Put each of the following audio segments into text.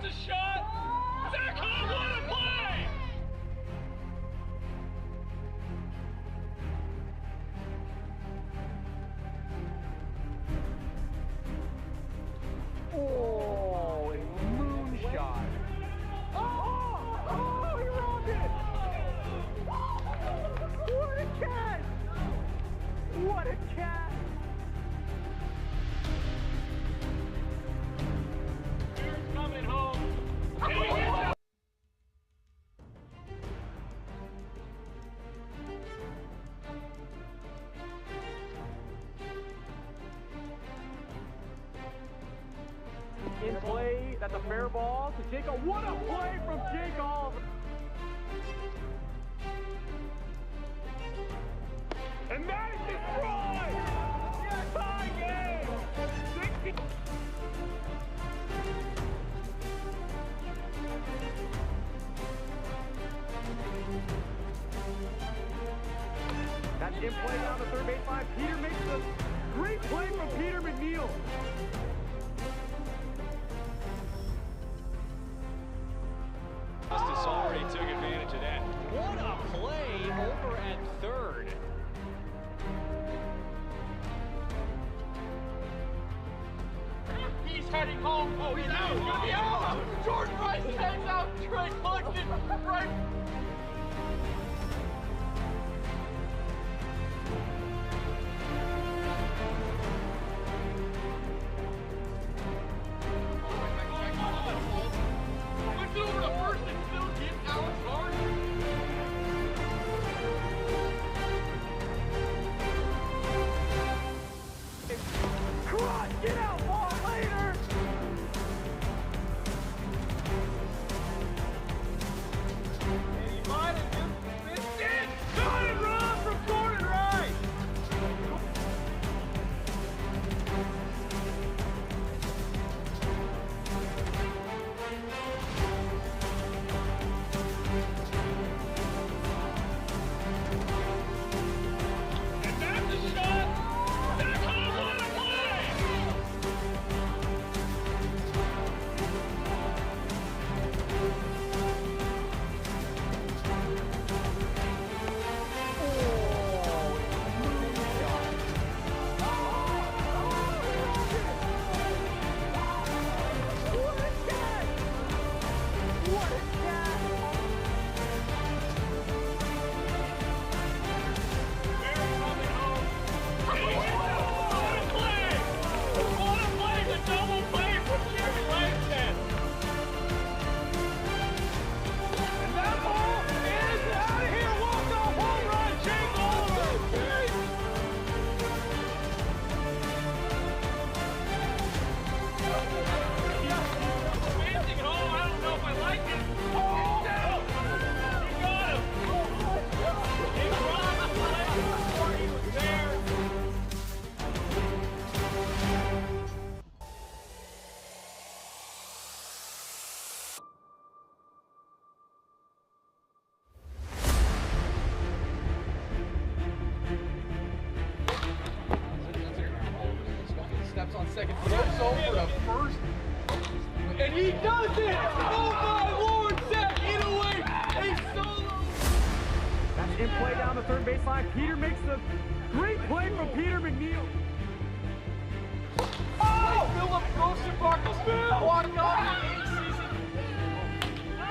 a shot! Cyclones, what a play! Oh, a moonshot. Oh, he robbed it! What a catch! What a catch! Here's coming home. In play, that's a fair ball to Jake. What a play from Jake Oliver! And that is destroyed! Tie game! 60. That's in play down the third baseline. Peter makes a great play from Peter McNeil. Justice already took advantage of that. What a play over at third. He's heading home. Oh, he's out. He's gonna be out. Jordan Rice heads out. Trey collected right. Puts it over to first and still gets Alex Gardner. Cross, get out, ball later! And he might have just missed it. Got it run from Jordan Rice. And that's a shot. That's a what a play. Steps on second, goes over to first, and he does it! Oh my Lord, Zach Inouye, a solo! That's in play down the third baseline. Peter makes the great play from Peter McNeil. Oh! Phillips goes to Bartlesville, walking off the eighth season. Oh!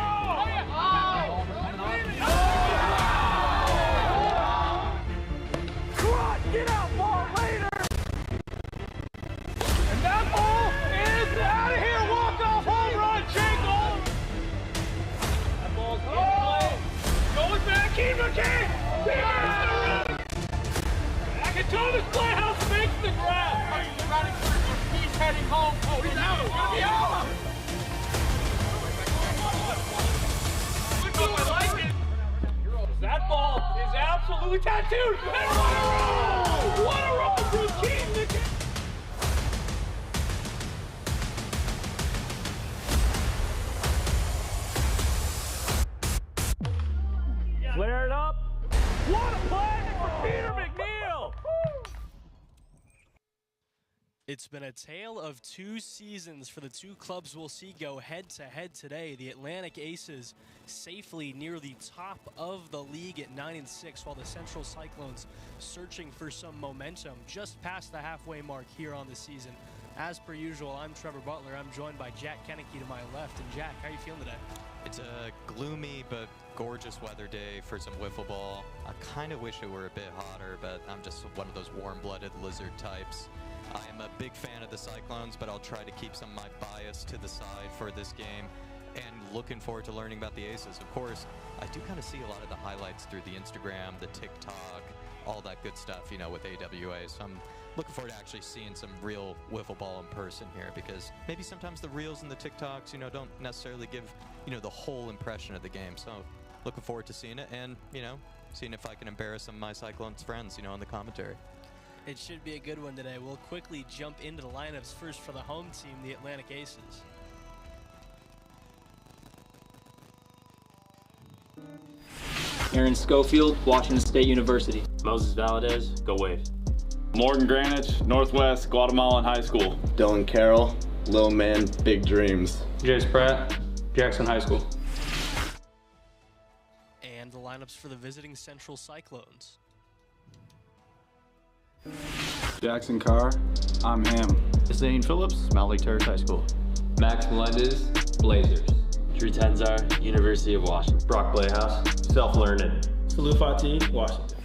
Cross, get out, ball later! And that ball is out of here! Walk-off home run, Jake Oliver! That ball's in play. Going back, Keeper King! Thomas Playhouse makes the grab. He's heading home. Oh, he's out. He's gonna be out. I like it. That ball is absolutely tattooed. And what a roll! What a roll from Keith McKinnon. Flare it up. What a play for Peter McNeil! It's been a tale of 2 seasons for the 2 clubs we'll see go head-to-head today. The Atlantic Aces safely near the top of the league at 9-6, while the Central Cyclones searching for some momentum just past the halfway mark here on the season. As per usual, I'm Trevor Butler. I'm joined by Jack Kennecke to my left. And Jack, how are you feeling today? It's a gloomy but gorgeous weather day for some wiffle ball. I kind of wish it were a bit hotter, but I'm just one of those warm-blooded lizard types. I am a big fan of the Cyclones, but I'll try to keep some of my bias to the side for this game. And looking forward to learning about the Aces. Of course, I do kind of see a lot of the highlights through the Instagram, the TikTok, all that good stuff, you know, with AWA. So I'm looking forward to actually seeing some real wiffle ball in person here, because maybe sometimes the reels and the TikToks, you know, don't necessarily give, you know, the whole impression of the game. So looking forward to seeing it and, you know, seeing if I can embarrass some of my Cyclones friends, you know, in the commentary. It should be a good one today. We'll quickly jump into the lineups first for the home team, the Atlantic Aces. Aaron Schofield, Washington State University. Moses Valdez, go Wave. Morgan Granich, Northwest Guatemalan High School. Dylan Carroll, Little Man, Big Dreams. Jace Pratt, Jackson High School. And the lineups for the visiting Central Cyclones. Jackson Carr, I'm him. Zane Phillips, Mount Lake Terrace High School. Max Melendez, Blazers. Drew Tenzar, University of Washington. Brock Playhouse, Self-Learning. Salou Fati, Washington.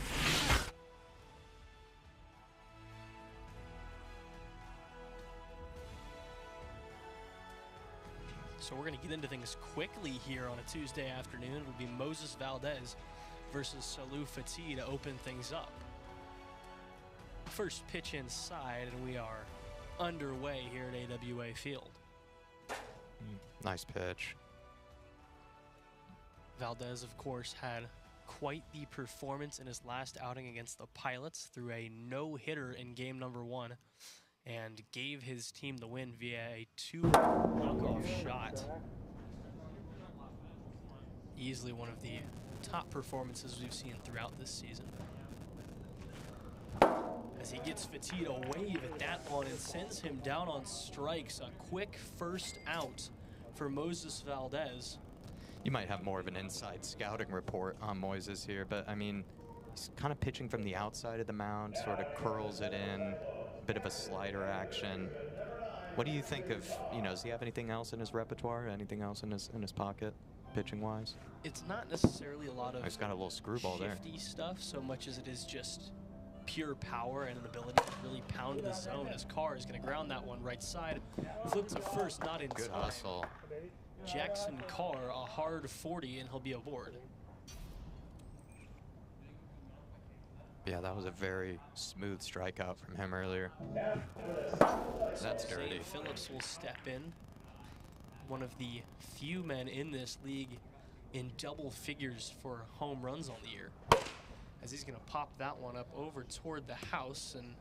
So we're going to get into things quickly here on a Tuesday afternoon. It'll be Moses Valdez versus Salou Fati to open things up. First pitch inside, and we are underway here at AWA Field. Nice pitch. Valdez, of course, had quite the performance in his last outing against the Pilots through a no-hitter in game number 1 and gave his team the win via a 2 walk-off shot. Easily one of the top performances we've seen throughout this season. As he gets Fati to wave at that one and sends him down on strikes. A quick first out for Moses Valdez. You might have more of an inside scouting report on Moises here, but I mean, he's kind of pitching from the outside of the mound, sort of curls it in, bit of a slider action. What do you think of, you know, does he have anything else in his repertoire, anything else in his pocket, pitching-wise? It's not necessarily a lot of he's got a little screwball there. Shifty stuff so much as it is just pure power and an ability to really pound the zone. As Carr is going to ground that one right side. Flip to first, not inside. Good hustle. Jackson Carr, a hard 40, and he'll be aboard. Yeah, that was a very smooth strikeout from him earlier. That's dirty. Phillips will step in. One of the few men in this league in double figures for home runs on the year. As he's going to pop that one up over toward the house, and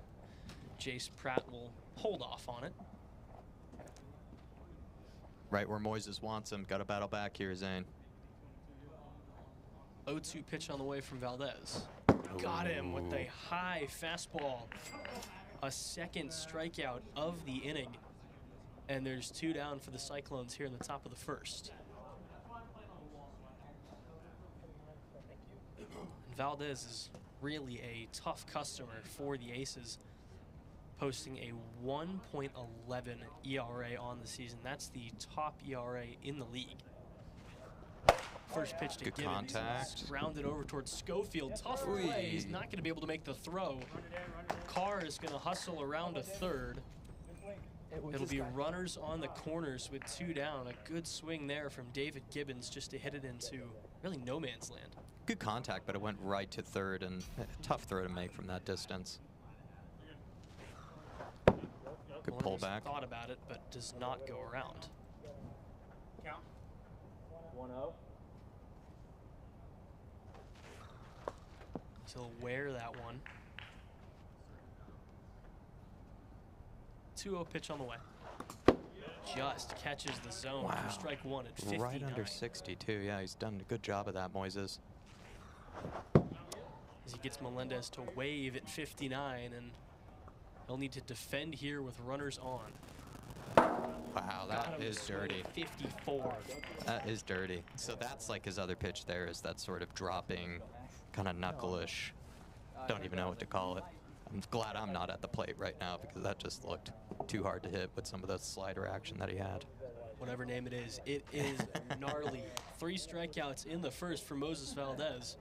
Jace Pratt will hold off on it. Right where Moises wants him. Got to battle back here, Zane. 0-2 pitch on the way from Valdez. Got him with a high fastball. A second strikeout of the inning. And there's 2 down for the Cyclones here in the top of the first. Valdez is really a tough customer for the Aces, posting a 1.11 ERA on the season. That's the top ERA in the league. First pitch to good contact. Rounded over towards Schofield. Tough play. He's not going to be able to make the throw. Carr is going to hustle around to third. It'll be runners on the corners with 2 down. A good swing there from David Gibbons just to hit it into really no man's land. Good contact, but it went right to third, and a tough throw to make from that distance. Good pullback. Thought about it, but does not go around. Count. 1-0. He'll wear that one. 2-0 pitch on the way. Just catches the zone for strike 1 at 59. Right under 62. Yeah, he's done a good job of that, Moises. As he gets Melendez to wave at 59, and They'll need to defend here with runners on. Wow, that is dirty. 54. That is dirty. So that's like his other pitch there, is that sort of dropping, kind of knuckleish. Don't even know what to call it. I'm glad I'm not at the plate right now because that just looked too hard to hit with some of the slider action that he had. Whatever name it is gnarly. 3 strikeouts in the first for Moses Valdez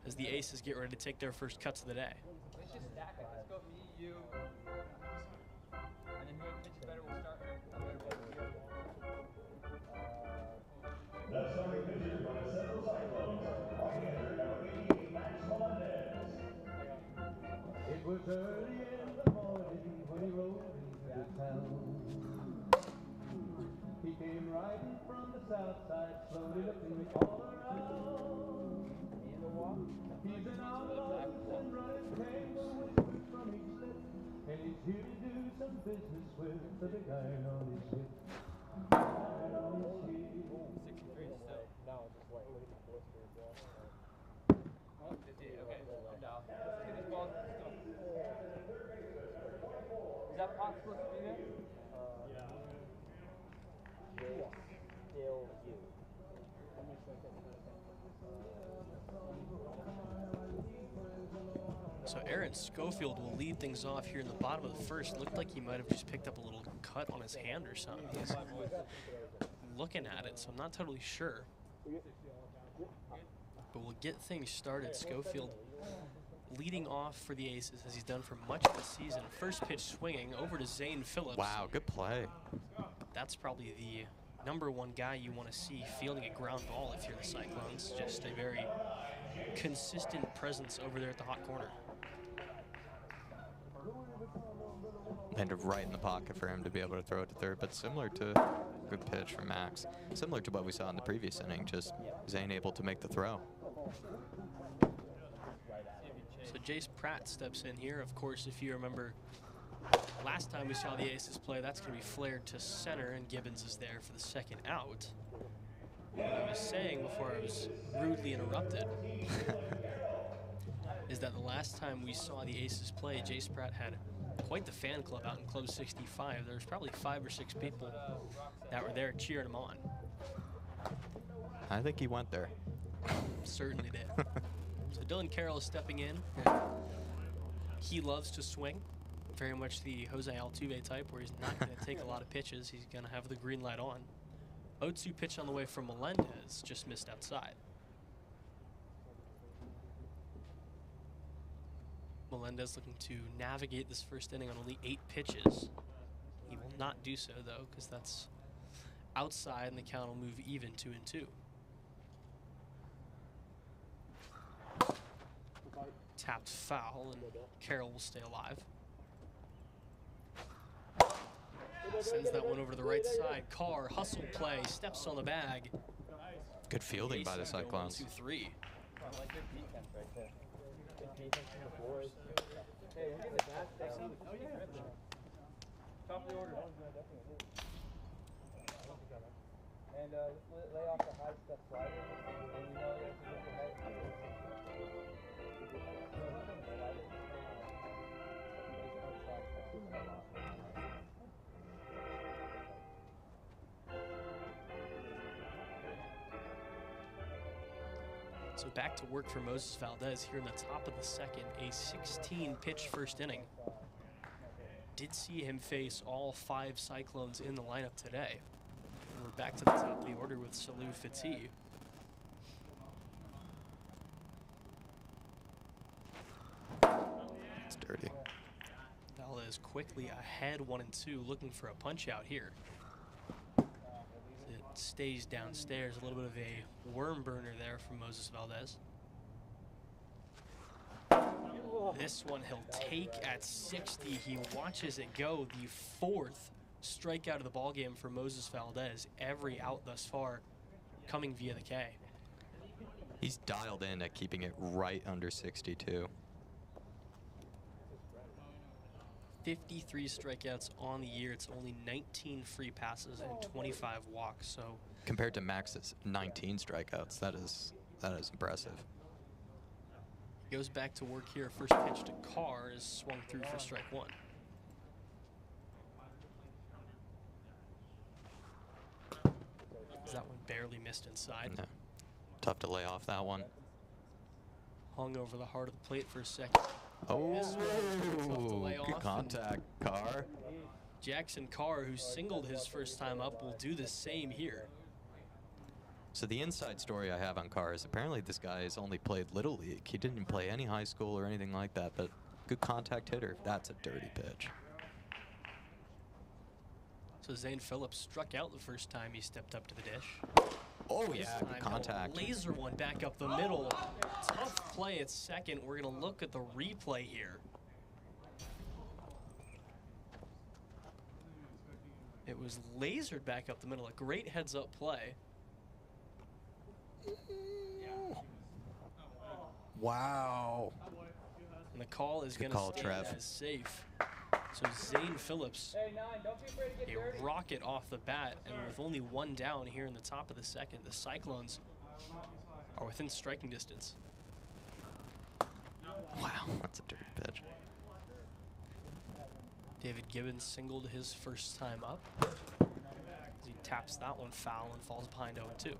as the Aces get ready to take their first cuts of the day. Let's just stack it. Let's go me, you. And then whoever pitches better will start. The starting pitcher for the Central Cyclones, right-hander number 88, Max Valdez. It was early in the morning when he rode into town. He came riding from the south side, slowly looking all around. He's an outlaw and running came a whisper from each lip, and he's here to do some business with the big iron on his hip. Iron on his hip. 63 still. No, just like look at the blister as well. Oh, 58. Okay, I'm down. Let's get these balls. Let's go. Is that pot supposed to be there? Still you. So Aaron Schofield will lead things off here in the bottom of the first. Looked like he might have just picked up a little cut on his hand or something. He's looking at it, so I'm not totally sure. But we'll get things started. Schofield leading off for the Aces as he's done for much of the season. First pitch swinging over to Zane Phillips. Wow, good play. That's probably the #1 guy you want to see fielding a ground ball if you're the Cyclones. Just a very consistent presence over there at the hot corner. Landed right in the pocket for him to be able to throw it to third, but similar to good pitch from Max. Similar to what we saw in the previous inning, just Zane able to make the throw. So Jace Pratt steps in here. Of course, if you remember last time we saw the Aces play, that's going to be flared to center, and Gibbons is there for the second out. What I was saying before I was rudely interrupted is that the last time we saw the Aces play, Jace Pratt had quite the fan club out in Club 65. There was probably 5 or 6 people that were there cheering him on. I think he went there. Certainly did. So Dylan Carroll is stepping in. He loves to swing. Very much the Jose Altuve type, where he's not going to take a lot of pitches. He's going to have the green light on. 0-2 pitch on the way from Melendez, just missed outside. Melendez looking to navigate this first inning on only 8 pitches. He will not do so, though, because that's outside, and the count will move even 2-2. Tapped foul, and Carroll will stay alive. Sends that one over to the right side. Carr, hustle play, steps on the bag. Good fielding by the Cyclones. 1-2-3. I like good defense right there. Good defense from the boys. Hey, we're getting the back. Top of the order. And lay off the high step slider. And you know you have to get the head. So back to work for Moses Valdez here in the top of the second, a 16-pitch first inning. Did see him face all 5 Cyclones in the lineup today. And we're back to the top of the order with Salou Fati. It's dirty. Valdez quickly ahead 1-2, looking for a punch out here. It stays downstairs, a little bit of a worm burner there from Moses Valdez. This one he'll take at 60. He watches it go. The 4th strikeout of the ballgame for Moses Valdez. Every out thus far coming via the K. He's dialed in at keeping it right under 62. 53 strikeouts on the year. It's only 19 free passes and 25 walks. So compared to Max's 19 strikeouts, that is impressive. Goes back to work here. First pitch to Carr is swung through for strike 1. barely missed inside. No. Tough to lay off that one. Hung over the heart of the plate for a second. Oh, good good contact, Carr. Jackson Carr, who singled his first time up, will do the same here. So the inside story I have on Carr is apparently this guy has only played Little League. He didn't play any high school or anything like that, but good contact hitter. That's a dirty pitch. So Zane Phillips struck out the first time he stepped up to the dish. Oh yeah, good contact. Laser one back up the middle. Tough play at second. We're going to look at the replay here. It was lasered back up the middle. A great heads-up play. Wow. And the call is going to stand as safe. So Zane Phillips, a rocket off the bat, and with only one down here in the top of the second, the Cyclones are within striking distance. Wow, that's a dirty pitch. David Gibbons singled his first time up. As he taps that one foul and falls behind 0-2.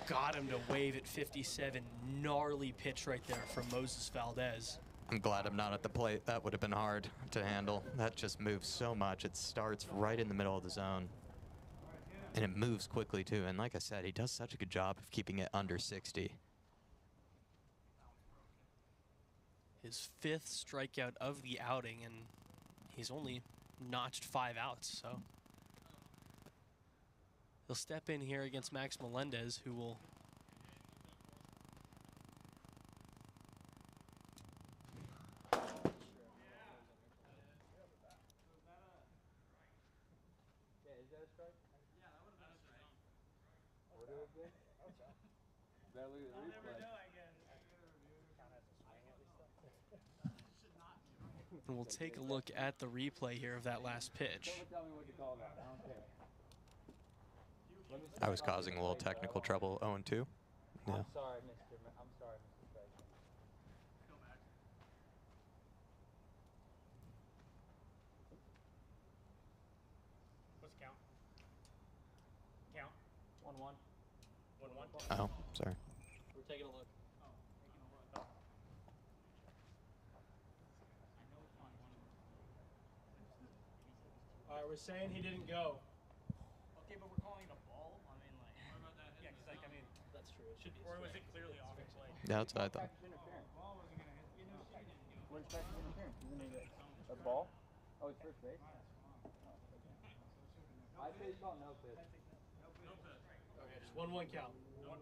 Got him to wave at 57. Gnarly pitch right there from Moses Valdez. I'm glad I'm not at the plate. That would have been hard to handle. That just moves so much. It starts right in the middle of the zone. And it moves quickly, too. And like I said, he does such a good job of keeping it under 60. His 5th strikeout of the outing, and he's only notched 5 outs, so he'll step in here against Max Melendez, who will and we'll take a look at the replay here of that last pitch. I was causing a little technical trouble. 0-2. Yeah. I'm sorry, Mr. President. What's the count? Count. 1-1. 1-1. Oh, sorry. We're taking a look. All right, we're saying he didn't go. Okay, but we're calling it a ball. I mean, like, what about that? Yeah, because like, I mean, that's true. It should be. Or was it clearly off the play? Yeah, that's what I thought. What is practice interference? Isn't it a ball? Oh, it's first base? I say call no pitch. Okay, just 1-1 count. 1-1.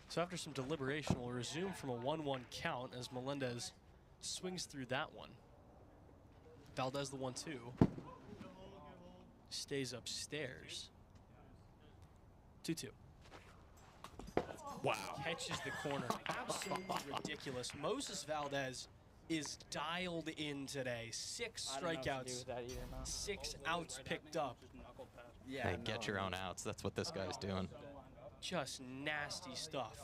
So after some deliberation, we'll resume from a 1-1 count as Melendez swings through that one. Valdez the 1-2. Stays upstairs. 2-2. Wow. Catches the corner. Absolutely ridiculous. Moses Valdez is dialed in today. 6 strikeouts, 6 outs picked up. Yeah, hey, get your own outs. That's what this guy's doing. Just nasty stuff.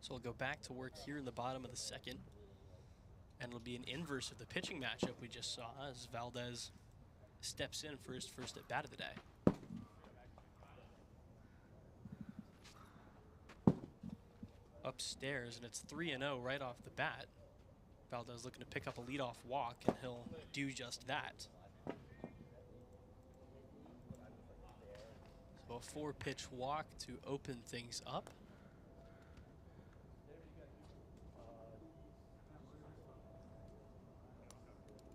So we'll go back to work here in the bottom of the second. And it'll be an inverse of the pitching matchup we just saw as Valdez steps in for his first at bat of the day. Upstairs, and it's 3-0 right off the bat. Valdez looking to pick up a leadoff walk, and he'll do just that. So a 4-pitch walk to open things up.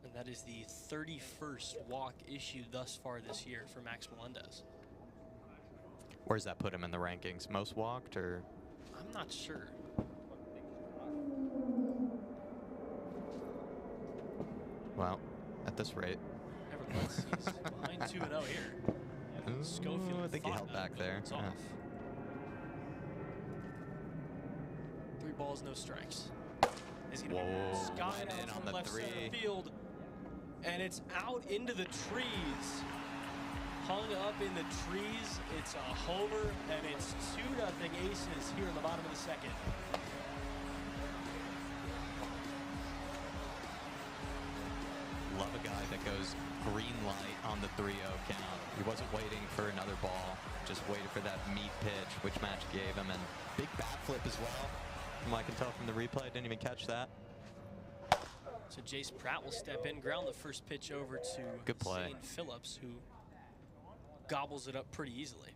And that is the 31st walk issued thus far this year for Max Melendez. Where's that put him in the rankings? Most walked, or? I'm not sure. Well, at this rate. Nevertheless, he's behind 2-0 here. Schofield I think he held back there. Off. 3 balls, no strikes. Is he going to sky in on from the left 3. center field, and it's out into the trees. Hung up in the trees. It's a homer, and it's 2-0 Aces here in the bottom of the second. Love a guy that goes green light on the 3-0 count. He wasn't waiting for another ball, just waited for that meat pitch, which match gave him, and big bat flip as well. From what I can tell from the replay, didn't even catch that. So Jace Pratt will step in, ground the first pitch over to Good play. Zane Phillips, who gobbles it up pretty easily.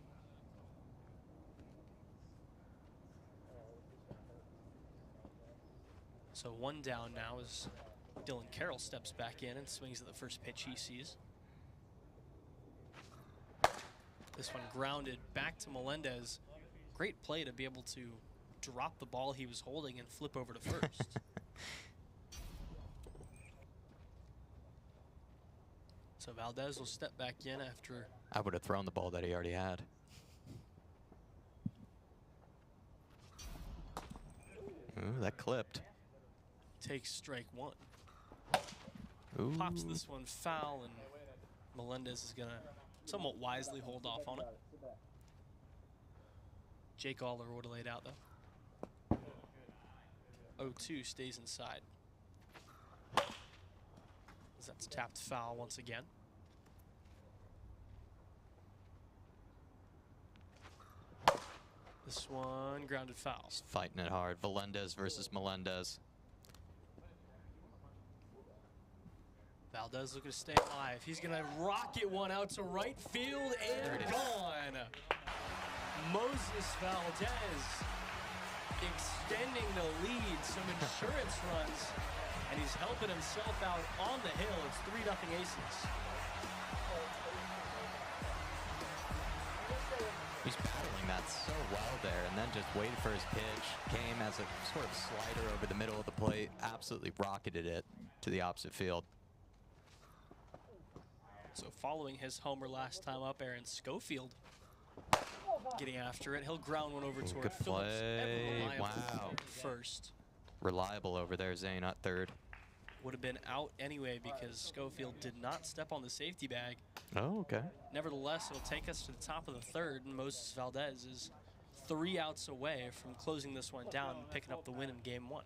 So 1 down now as Dylan Carroll steps back in and swings at the first pitch he sees. This one grounded back to Melendez. Great play to be able to drop the ball he was holding and flip over to first. So Valdez will step back in after. I would have thrown the ball that he already had. Ooh, that clipped. Takes strike 1. Ooh. Pops this one foul, and Melendez is going to somewhat wisely hold off on it. Jake Aller would have laid out, though. 0-2 stays inside. That's tapped foul once again. This one grounded foul. He's fighting it hard. Valdez versus Melendez. Valdez looking to stay alive. He's going to rocket one out to right field and gone. Moses Valdez extending the lead, some insurance runs, and he's helping himself out on the hill. It's 3-0 Aces. He's battling that so well there, and then just waited for his pitch. Came as a sort of slider over the middle of the plate. Absolutely rocketed it to the opposite field. So following his homer last time up, Aaron Schofield getting after it. He'll ground one over toward Good Phillips. play. Wow. First. Reliable over there, Zane at third. Would have been out anyway because Schofield did not step on the safety bag. Oh, okay. Nevertheless, it'll take us to the top of the third, and Moses Valdez is 3 outs away from closing this one down and picking up the win in game 1.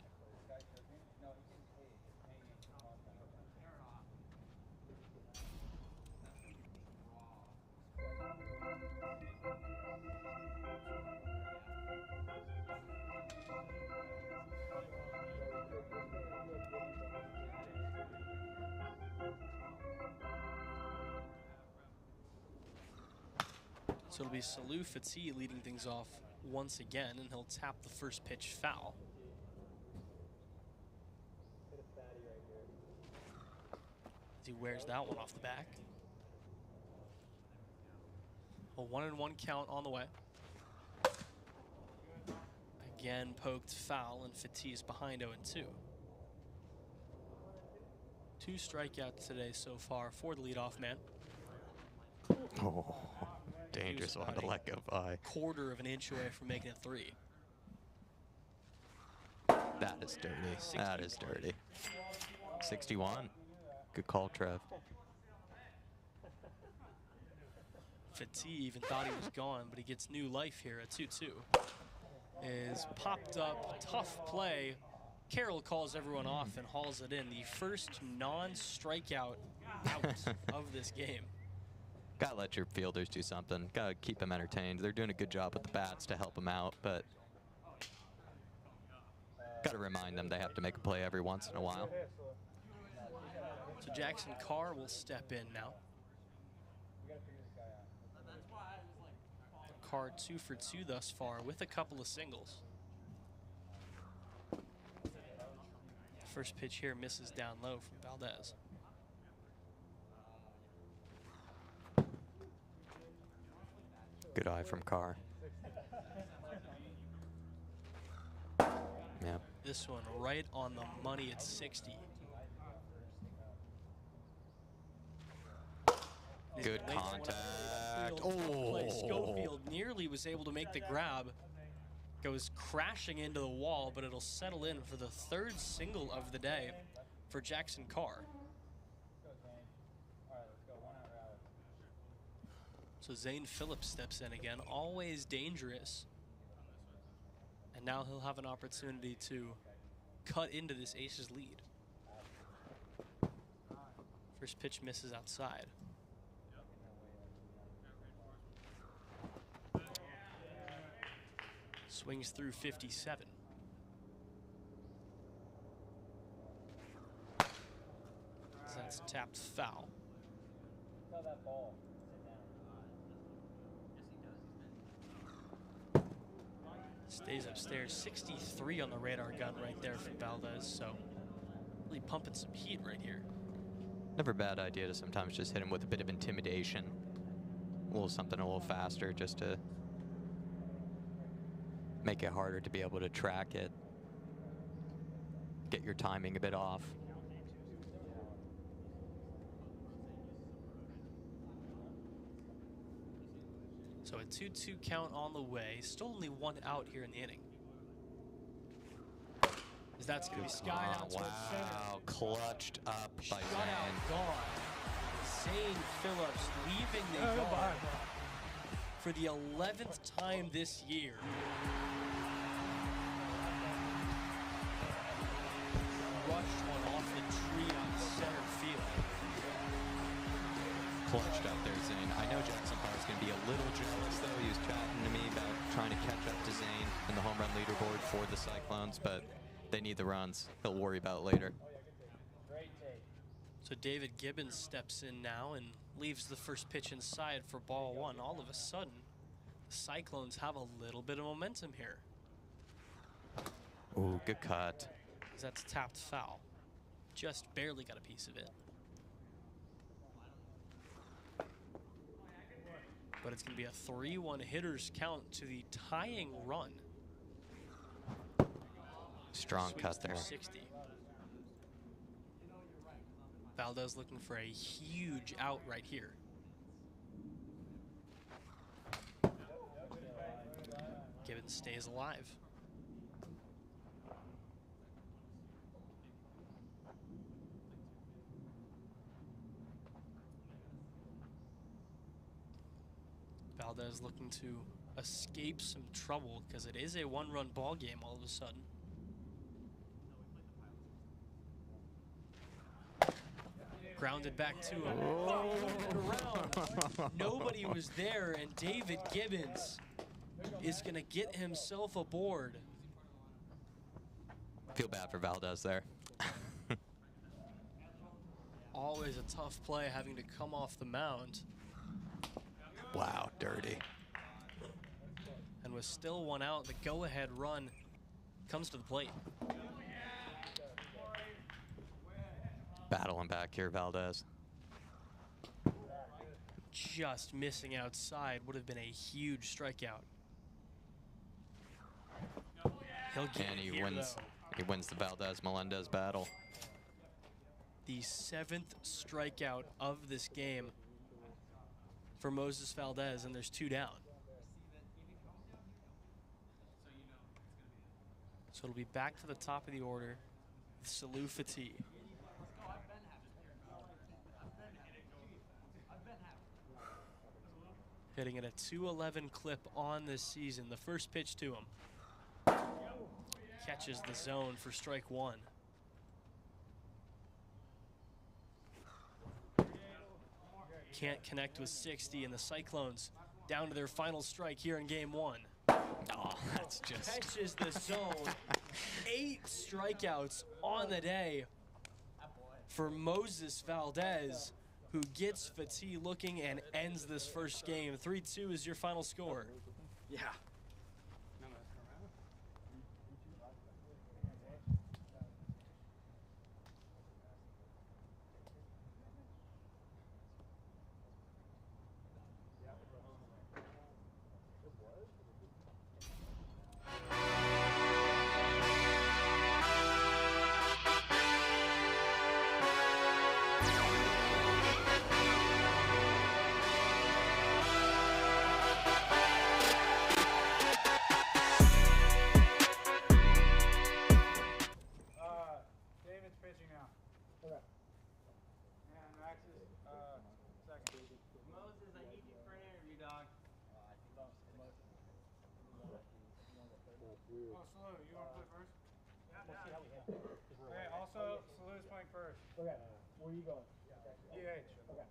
So it'll be Salou Fati leading things off once again, and he'll tap the first pitch foul. As he wears that one off the back. A 1-1 count on the way. Again poked foul, and Fati's behind 0-2. 2 strikeouts today so far for the leadoff man. Oh, dangerous one to let go by. 1/4 of an inch away from making it 3. That is dirty. That is dirty. 61. Good call, Trev. Fati even thought he was gone, but he gets new life here at 2-2. Is popped up, tough play. Carroll calls everyone off and hauls it in. The first non-strikeout out of this game. Gotta let your fielders do something. Gotta keep them entertained. They're doing a good job with the bats to help them out, but gotta remind them they have to make a play every once in a while. So Jackson Carr will step in now. Carr 2 for 2 thus far with a couple of singles. First pitch here misses down low from Valdez. Good eye from Carr. Yeah. This one right on the money at 60. Good contact. Oh, barely was able to make the grab. Goes crashing into the wall, but it'll settle in for the third single of the day for Jackson Carr. So Zane Phillips steps in again, always dangerous. And now he'll have an opportunity to cut into this Aces lead. First pitch misses outside. Swings through 57. That's tapped foul. That ball. Stays upstairs. 63 on the radar gun right there for Valdez, so really pumping some heat right here. Never a bad idea to sometimes just hit him with a bit of intimidation. A little something a little faster just to make it harder to be able to track it. Get your timing a bit off. So a 2-2 count on the way. Still only one out here in the inning. As that's going to be skied out towards center. Wow, clutched up by Zane. Shutout gone. Zane Phillips leaving the yard for the 11th time this year. Rushed one off the tree on center field. Clutched out there, Zane. I know Jackson Carr is going to be a little jealous, though. He was chatting to me about trying to catch up to Zane in the home run leaderboard for the Cyclones, but they need the runs. He'll worry about it later. So David Gibbons steps in now and leaves the first pitch inside for ball one. All of a sudden, the Cyclones have a little bit of momentum here. Ooh, good cut. That's tapped foul. Just barely got a piece of it. But it's going to be a 3-1 hitters count to the tying run. Strong cut there. 60. Valdez looking for a huge out right here. Gibbons stays alive. Valdez looking to escape some trouble because it is a one-run ball game all of a sudden. Grounded back to him. Around. Nobody was there, and David Gibbons is going to get himself aboard. Feel bad for Valdez there. Always a tough play having to come off the mound. Wow, dirty. And with still one out, the go-ahead run comes to the plate. Battling back here, Valdez. Just missing outside would have been a huge strikeout. He'll get and it here, wins. though. He wins the Valdez-Melendez battle. The 7th strikeout of this game for Moses Valdez, and there's 2 down. So it'll be back to the top of the order with Salou Fati. Hitting at a 211 clip on this season. The first pitch to him. Catches the zone for strike one. Can't connect with 60, and the Cyclones down to their final strike here in game one. Oh, that's just... Catches the zone. 8 strikeouts on the day for Moses Valdez, who gets Fati looking and ends this first game. 3-2 is your final score. Yeah. Okay. Where are you going? Yeah, sure. Okay.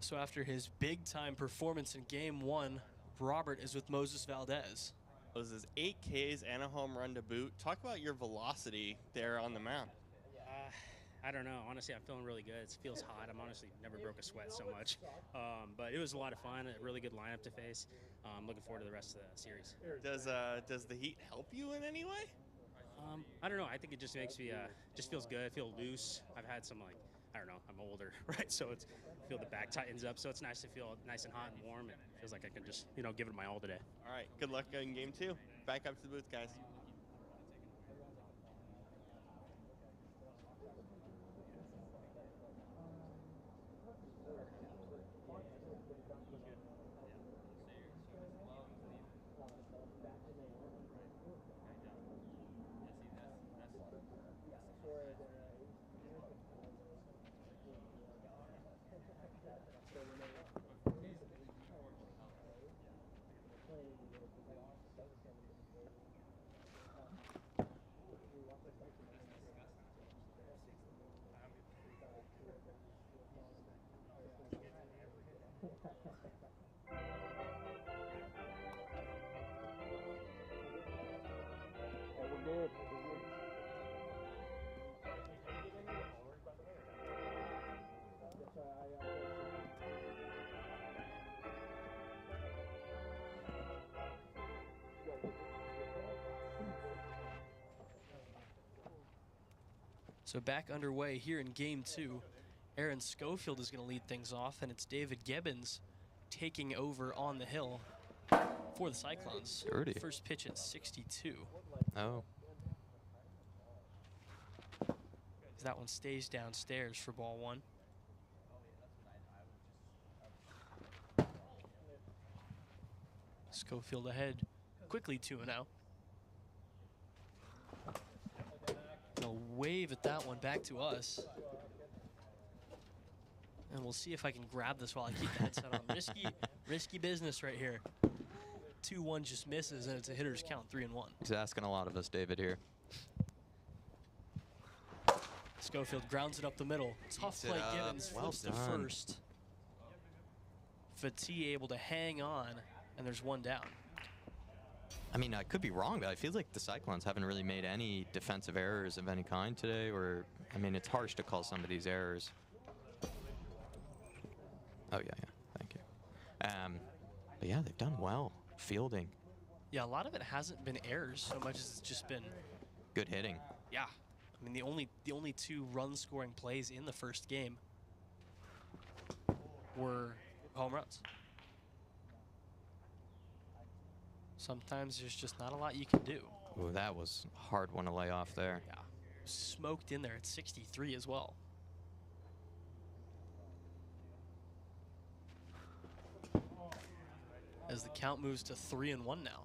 So after his big-time performance in Game 1, Robert is with Moses Valdez. Those is 8 Ks and a home run to boot. Talk about your velocity there on the mound. I don't know. Honestly, I'm feeling really good. It feels hot. I'm honestly never broke a sweat so much. But it was a lot of fun. A really good lineup to face. I'm looking forward to the rest of the series. Does the heat help you in any way? I don't know. I think it just makes me just feels good. I feel loose. I've had some I don't know. I'm older, right? So I feel the back tightens up. So it's nice to feel nice and hot and warm. And it feels like I can just give it my all today. All right. Good luck in Game 2. Back up to the booth, guys. So back underway here in Game 2. Aaron Schofield is going to lead things off, and it's David Gibbons taking over on the hill for the Cyclones. Dirty. First pitch at 62. Oh. That one stays downstairs for ball 1. Schofield ahead quickly 2-0. They'll wave at that one back to us. And we'll see if I can grab this while I keep the headset on. Risky business right here. 2-1 just misses, and it's a hitter's count, 3-1. He's asking a lot of us, David, here. Schofield grounds it up the middle. Tough play, Gibbons flips to first. Fati able to hang on, and there's one down. I mean, I could be wrong, but I feel like the Cyclones haven't really made any defensive errors of any kind today. Or, I mean, it's harsh to call some of these errors. Oh, yeah, thank you. But yeah, they've done well fielding. Yeah, a lot of it hasn't been errors so much as it's just been good hitting. Yeah, I mean the only 2 run-scoring plays in the first game were home runs. Sometimes there's just not a lot you can do. Ooh, that was a hard one to lay off there. Yeah, smoked in there at 63 as well. As the count moves to 3-1 now.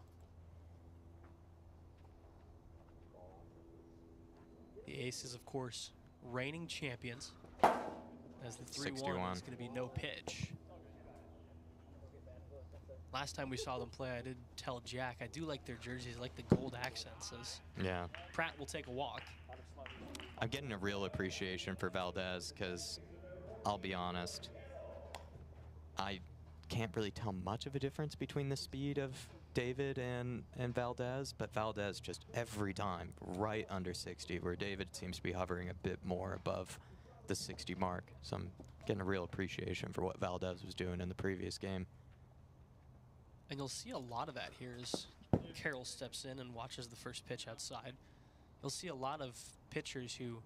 The Aces, of course, reigning champions. As the 3-1 is going to be no pitch. Last time we saw them play, I did tell Jack, I do like their jerseys, I like the gold accents. Yeah. Pratt will take a walk. I'm getting a real appreciation for Valdez because, I'll be honest, I can't really tell much of a difference between the speed of David and Valdez, but Valdez just every time right under 60, where David seems to be hovering a bit more above the 60 mark. So I'm getting a real appreciation for what Valdez was doing in the previous game. And you'll see a lot of that here as Carroll steps in and watches the first pitch outside. You'll see a lot of pitchers who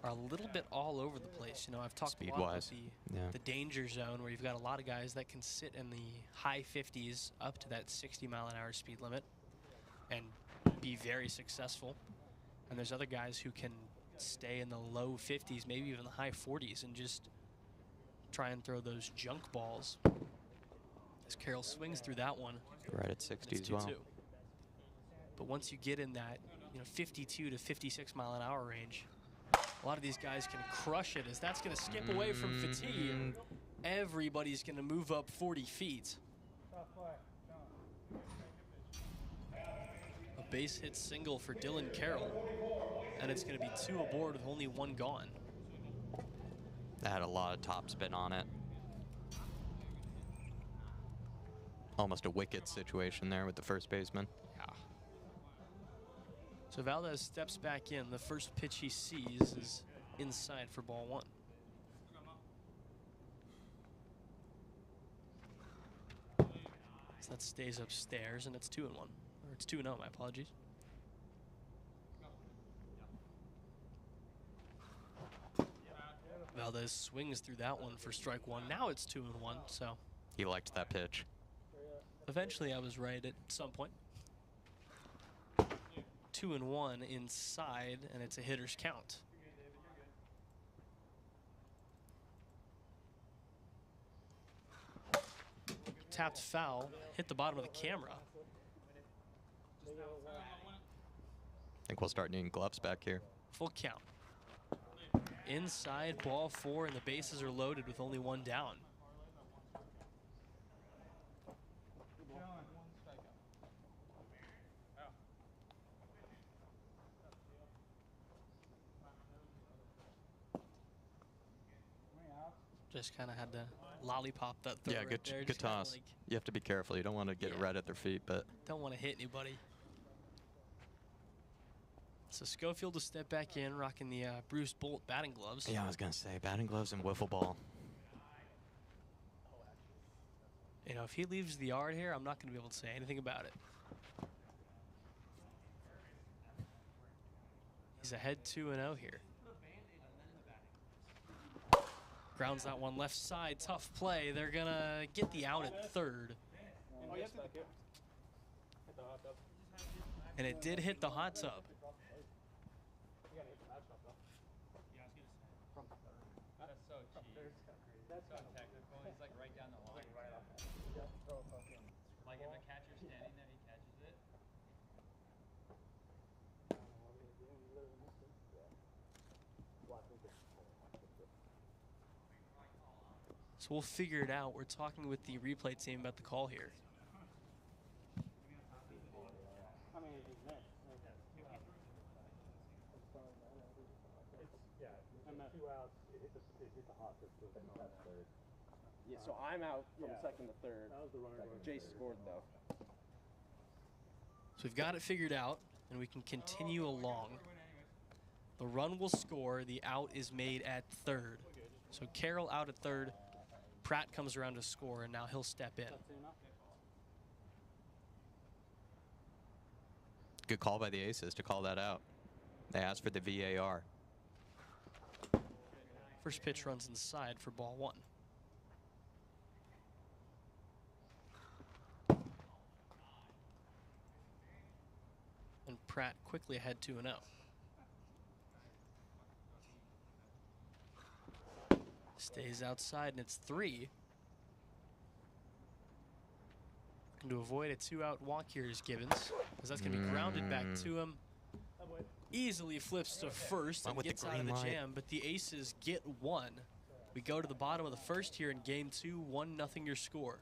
are a little bit all over the place. You know, I've talked a lot about the danger zone, where you've got a lot of guys that can sit in the high 50s up to that 60-mile-an-hour speed limit and be very successful. And there's other guys who can stay in the low 50s, maybe even the high 40s, and just try and throw those junk balls. As Carroll swings through that one. Right at 60 as well. But once you get in that 52 to 56 mile an hour range, a lot of these guys can crush it, as that's going to skip away from fatigue. Everybody's going to move up 40 feet. A base hit single for Dylan Carroll, and it's going to be 2 aboard with only 1 gone. That had a lot of topspin on it. Almost a wicket situation there with the first baseman. Yeah. So Valdez steps back in. The first pitch he sees is inside for ball 1. So that stays upstairs, and it's 2-1. Or it's 2-0, my apologies. Valdez swings through that one for strike 1. Now it's 2-1, so. He liked that pitch. Eventually I was right at some point. 2-1 inside, and it's a hitter's count. Tapped foul, hit the bottom of the camera. I think we'll start needing gloves back here. Full count. Inside, ball 4, and the bases are loaded with only 1 down. Just kind of had to lollipop that throw. Yeah, right good, there. good Just kinda toss. like, You have to be careful. You don't want to get red at their feet, but don't want to hit anybody. So Schofield will step back in, rocking the Bruce Bolt batting gloves. yeah, I was gonna say batting gloves and wiffle ball. You know, if he leaves the yard here, I'm not going to be able to say anything about it. He's ahead 2-0 here. Grounds that one left side, tough play. They're going to get the out at third. And it did hit the hot tub. That's so cheap. That's so technical. He's like right down the line. Like if a catcher's standing there, he catches it. So we'll figure it out. We're talking with the replay team about the call here. Yeah, so I'm out from second to third. Jay scored though. So we've got it figured out, and we can continue along. The run will score. The out is made at third. So Carroll out at third. Pratt comes around to score, and now he'll step in. Good call by the Aces to call that out. They asked for the VAR. First pitch runs inside for ball 1. And Pratt quickly ahead 2-0. Stays outside, and it's 3. And to avoid a 2-out walk here is Gibbons, because that's going to be grounded back to him. Easily flips to first and gets out of the jam, but the Aces get 1. We go to the bottom of the first here in game 2, 1-0 your score.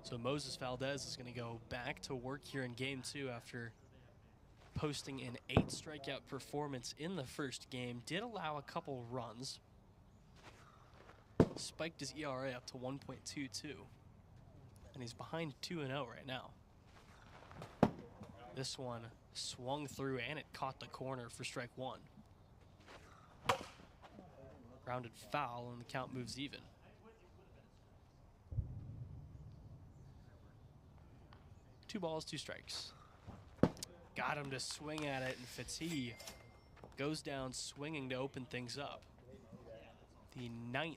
So Moses Valdez is going to go back to work here in game 2 after posting an 8 strikeout performance in the first game. Did allow a couple runs. Spiked his ERA up to 1.22. And he's behind 2-0 right now. This one swung through and it caught the corner for strike 1. Grounded foul and the count moves even. 2 balls, 2 strikes. Got him to swing at it, and Fatigue goes down swinging to open things up. The 9th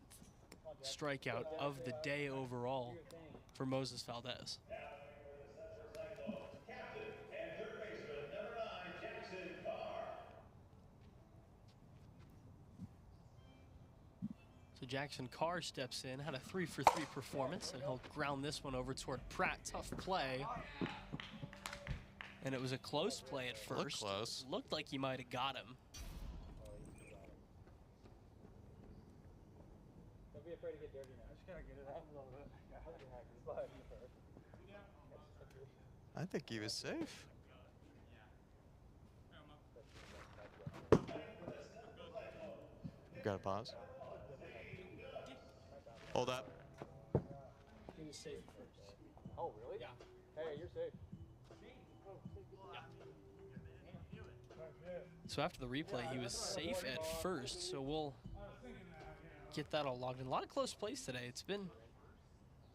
strikeout of the day overall for Moses Valdez. Captain and third baseman, number 9, Jackson Carr. So Jackson Carr steps in, had a 3-for-3 performance, and he'll ground this one over toward Pratt. Tough play. And it was a close play at first. Looked close. Looked like he might have got him. Don't be afraid to get dirty now. Just gotta get it out a little bit. I think he was safe. Got a pause. Hold up. He was safe first. Oh, really? Yeah. Hey, you're safe. So after the replay, he was safe at first, so we'll get that all logged in. A lot of close plays today. It's been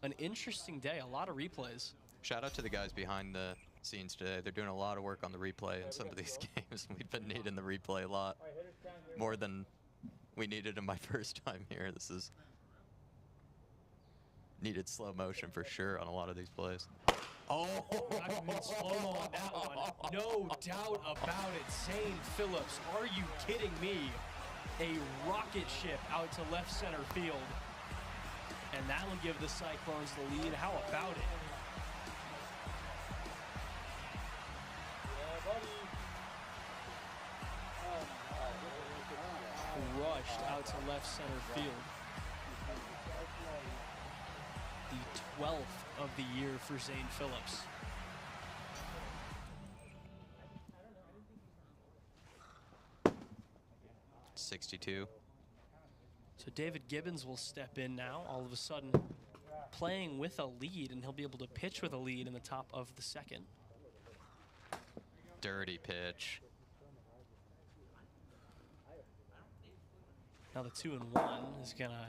an interesting day, a lot of replays. Shout out to the guys behind the scenes today. They're doing a lot of work on the replay in some of these games. We've been needing the replay a lot. More than we needed in my first time here. This is needed slow motion for sure on a lot of these plays. Oh, slow-mo on that one. No doubt about it. Zane Phillips, are you kidding me? A rocket ship out to left center field. And that will give the Cyclones the lead. How about it? Crushed out to left center field. The 12th of the year for Zane Phillips. .62. So David Gibbons will step in now, all of a sudden playing with a lead, and he'll be able to pitch with a lead in the top of the second. Dirty pitch. Now the 2-1 is gonna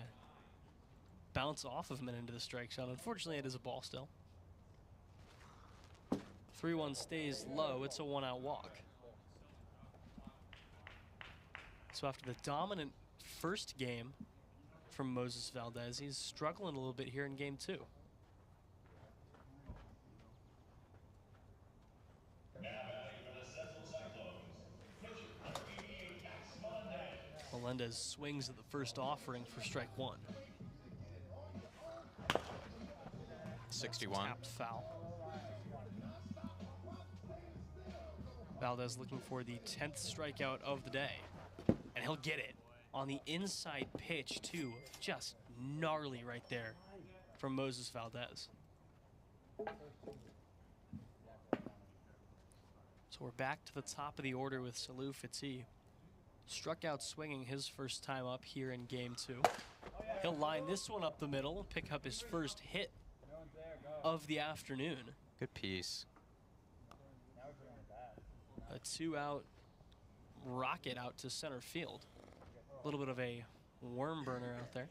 bounce off of him and into the strike zone. Unfortunately, it is a ball still. 3-1 stays low. It's a 1-out walk. So after the dominant first game from Moses Valdez, he's struggling a little bit here in game 2. Melendez swings at the first offering for strike 1. 61. Tapped foul. Valdez looking for the 10th strikeout of the day. And he'll get it on the inside pitch, too. Just gnarly right there from Moses Valdez. So we're back to the top of the order with Salou Fati. Struck out swinging his first time up here in game 2. He'll line this one up the middle, pick up his first hit of the afternoon. Good piece. A 2-out rocket out to center field. A little bit of a worm burner out there.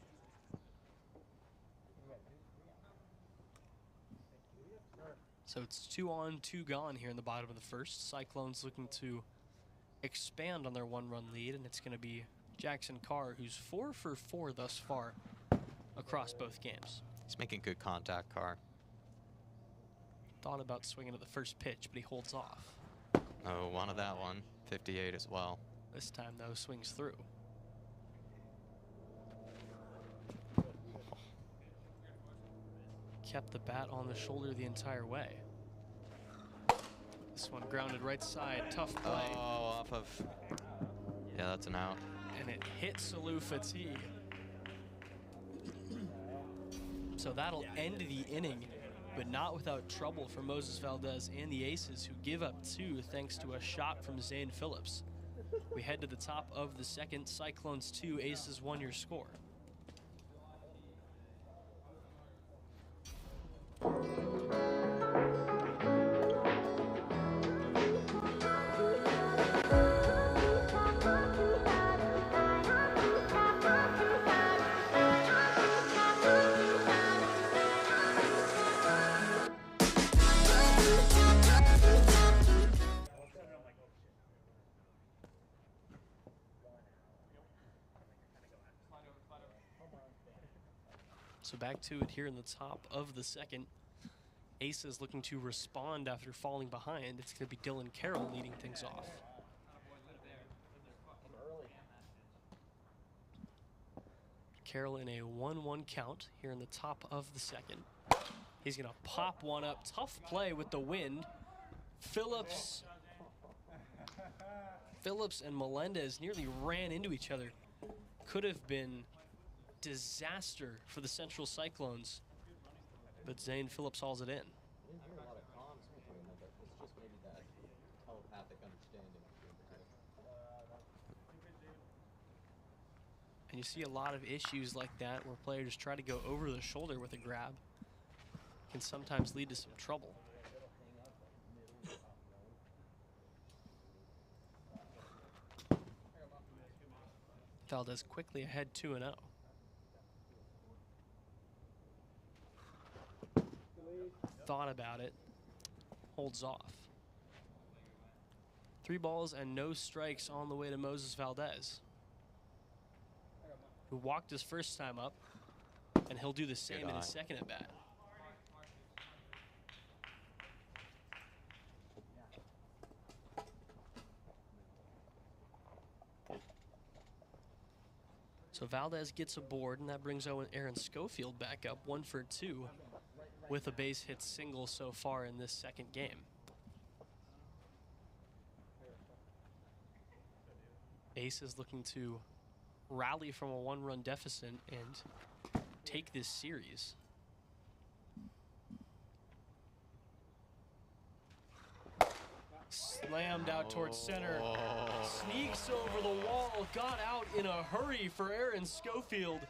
So it's 2 on, 2 gone here in the bottom of the first. Cyclones looking to expand on their 1-run lead, and it's going to be Jackson Carr, who's 4 for 4 thus far across both games. He's making good contact, Carr. Thought about swinging at the first pitch, but he holds off. Oh, wanted that one. 58 as well. This time, though, swings through. Kept the bat on the shoulder the entire way. This one grounded right side, tough play. Oh, off of. Yeah, that's an out. And it hit Salou Fati. So that'll end the inning, but not without trouble for Moses Valdez and the Aces, who give up 2 thanks to a shot from Zane Phillips. We head to the top of the second. Cyclones 2, Aces 1 your score. So back to it here in the top of the second. Aces looking to respond after falling behind. It's going to be Dylan Carroll leading things off. Carroll in a 1-1 count here in the top of the second. He's going to pop one up. Tough play with the wind. Phillips and Melendez nearly ran into each other. Could have been disaster for the Central Cyclones, but Zane Phillips hauls it in. And you see a lot of issues like that where players try to go over the shoulder with a grab. Can sometimes lead to some trouble. Valdez quickly ahead 2-0. Thought about it, holds off. 3 balls and no strikes on the way to Moses Valdez, who walked his first time up, and he'll do the same in his second at bat. So Valdez gets aboard, and that brings Aaron Schofield back up 1 for 2 with a base hit single so far in this second game. Ace is looking to rally from a 1-run deficit and take this series. Slammed out towards center. Sneaks over the wall. Got out in a hurry for Aaron Schofield.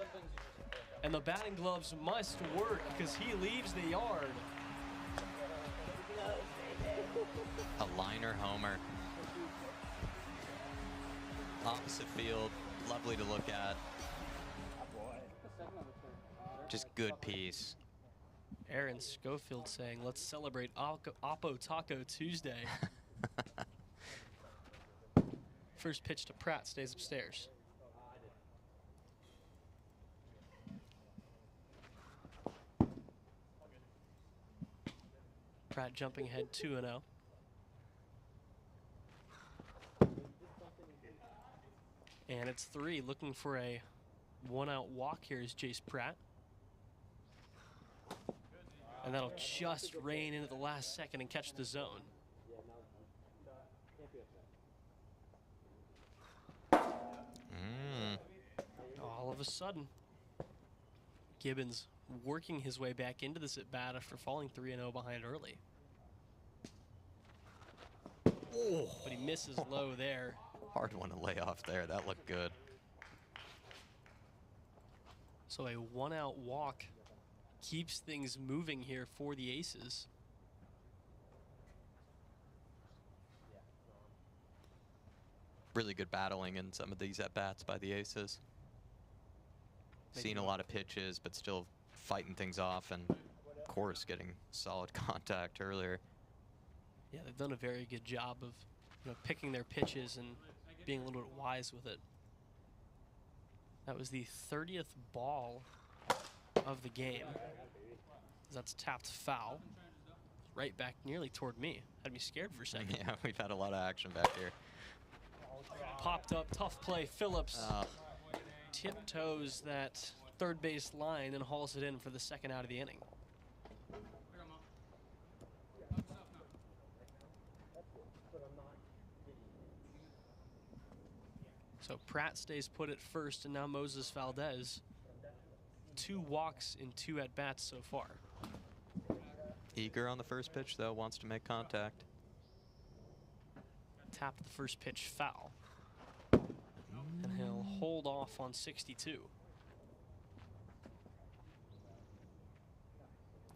And the batting gloves must work because he leaves the yard. A liner homer. Opposite field. Lovely to look at. Just good piece. Aaron Schofield saying, let's celebrate Oppo Taco Tuesday. First pitch to Pratt, stays upstairs. Pratt jumping ahead 2-0. And it's 3, looking for a 1-out walk here is Jace Pratt. And that'll just rain in at the last second and catch the zone. All of a sudden, Gibbons working his way back into this at-bat after falling 3-0 behind early. Oh. But he misses low there. Hard one to lay off there. That looked good. So a 1-out walk keeps things moving here for the Aces. Really good battling in some of these at-bats by the Aces. Seen a lot of pitches, but still fighting things off, and of course getting solid contact earlier. Yeah, they've done a very good job of picking their pitches and being a little bit wise with it. That was the 30th ball of the game. That's tapped foul. Right back nearly toward me. Had me scared for a second. Yeah, we've had a lot of action back here. Popped up, tough play. Phillips tiptoes that third base line and hauls it in for the second out of the inning. So Pratt stays put at first, and now Moses Valdez. 2 walks in 2 at-bats so far. Eager on the first pitch, though, wants to make contact. Tapped the first pitch foul. And he'll hold off on 62.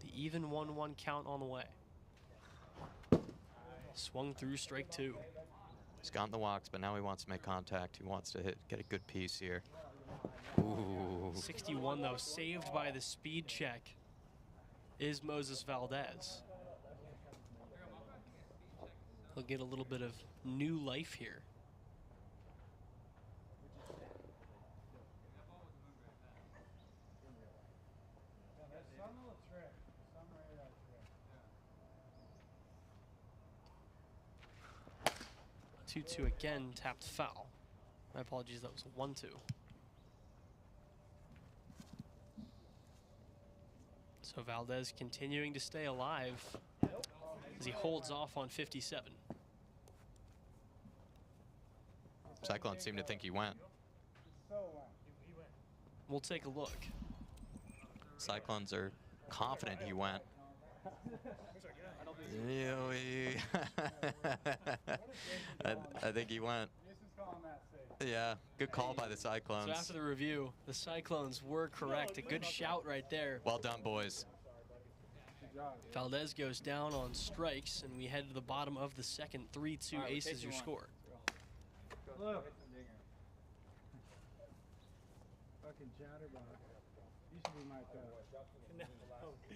The even 1-1 count on the way. Swung through, strike 2. He's gotten the walks, but now he wants to make contact. He wants to get a good piece here. Ooh. 61, though, saved by the speed check, is Moses Valdez. He'll get a little bit of new life here. 2-2 again, tapped foul. My apologies, that was a 1-2. So Valdez continuing to stay alive as he holds off on 57. Cyclones seem to think he went. We'll take a look. Cyclones are confident he went. I think he went. Yeah, good call by the Cyclones. So after the review, the Cyclones were correct. A good shout right there. Well done, boys. Valdez goes down on strikes, and we head to the bottom of the second. 3-2 Aces your score. Look. Fucking chatterbox. You should be my coach. No. He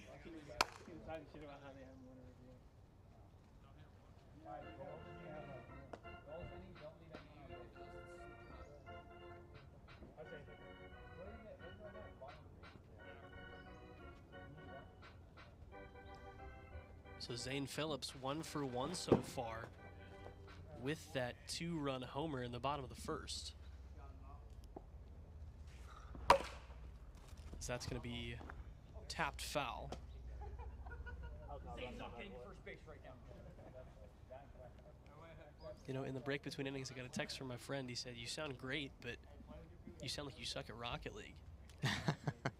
was talking shit about how they haven't won a review. So Zane Phillips 1 for 1 so far with that 2-run homer in the bottom of the first. So that's going to be tapped foul. You know, in the break between innings, I got a text from my friend. He said, "You sound great, but you sound like you suck at Rocket League." I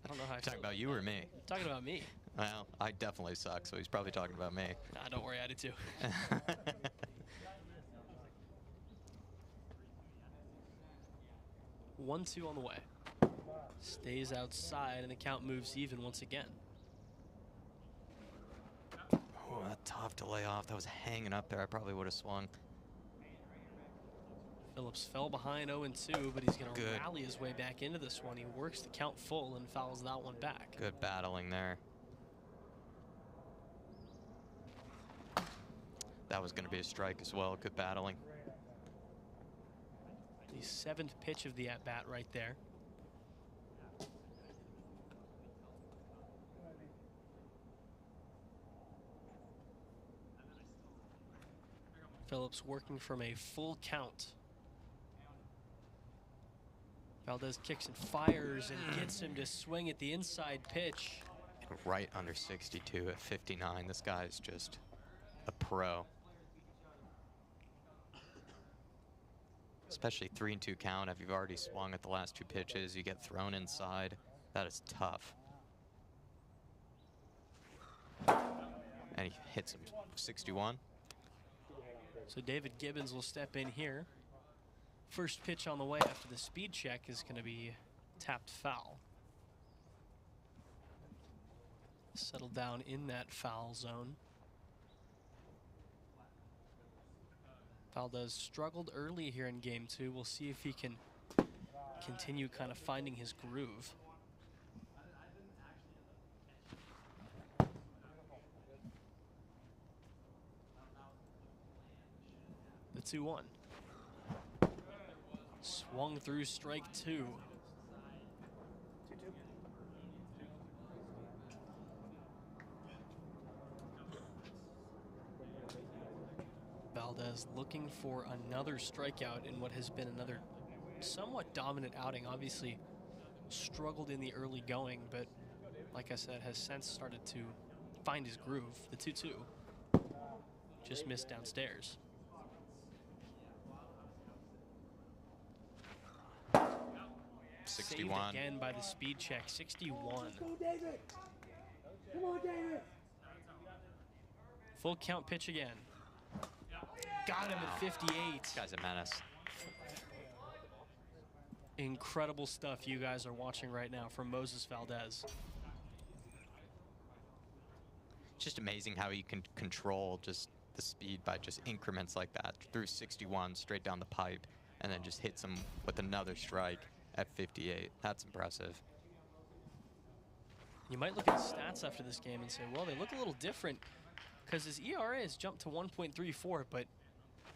don't know how I Talking about you or me? Talking about me. Well, I definitely suck, so he's probably talking about me. Nah, don't worry, I do too. 1-2 on the way. Stays outside, and the count moves even once again. Oh, that's tough to lay off. That was hanging up there. I probably would have swung. Phillips fell behind 0-2, but he's going to rally his way back into this one. He works the count full and fouls that one back. Good battling there. That was going to be a strike as well. Good battling. The 7th pitch of the at-bat right there. Phillips working from a full count. Valdez kicks and fires and gets him to swing at the inside pitch. Right under 62 at 59. This guy's just a pro. Especially 3-2 count. If you've already swung at the last 2 pitches, you get thrown inside. That is tough. And he hits him 61. So David Gibbons will step in here. First pitch on the way after the speed check is going to be tapped foul. Settled down in that foul zone. Valdez struggled early here in game 2. We'll see if he can continue kind of finding his groove. The 2-1. Swung through strike 2. Valdez looking for another strikeout in what has been another somewhat dominant outing. Obviously struggled in the early going, but like I said, has since started to find his groove. The 2-2 just missed downstairs. Saved again by the speed check. 61. Let's go, David. Come on, David. Full count pitch again. Got him at 58. This guy's a menace. Incredible stuff you guys are watching right now from Moses Valdez. It's just amazing how you can control just the speed by just increments like that. Through 61 straight down the pipe and then just hits him with another strike at 58. That's impressive. You might look at his stats after this game and say, well, they look a little different because his ERA has jumped to 1.34, but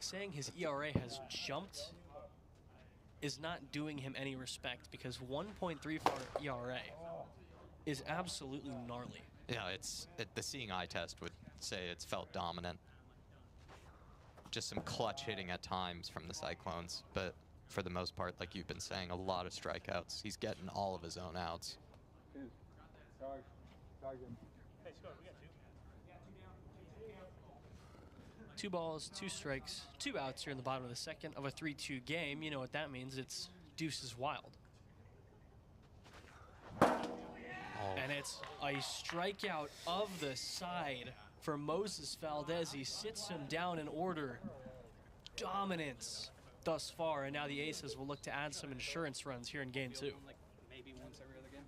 saying his ERA has jumped is not doing him any respect because 1.34 ERA is absolutely gnarly. Yeah, the seeing eye test would say it's felt dominant. just some clutch hitting at times from the Cyclones, but for the most part, like you've been saying, a lot of strikeouts. He's getting all of his own outs. Two balls, 2 strikes, 2 outs here in the bottom of the second of a 3-2 game. You know what that means. It's deuces wild. And it's a strikeout of the side for Moses Valdez. He sits him down in order. Dominance thus far, and now the Aces will look to add some insurance runs here in game 2. Like maybe once every other game.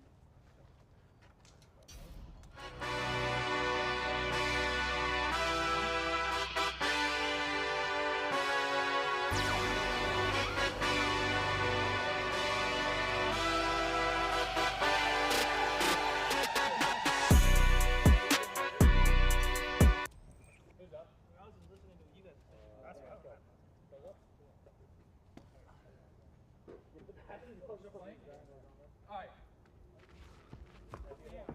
Alright. Yeah,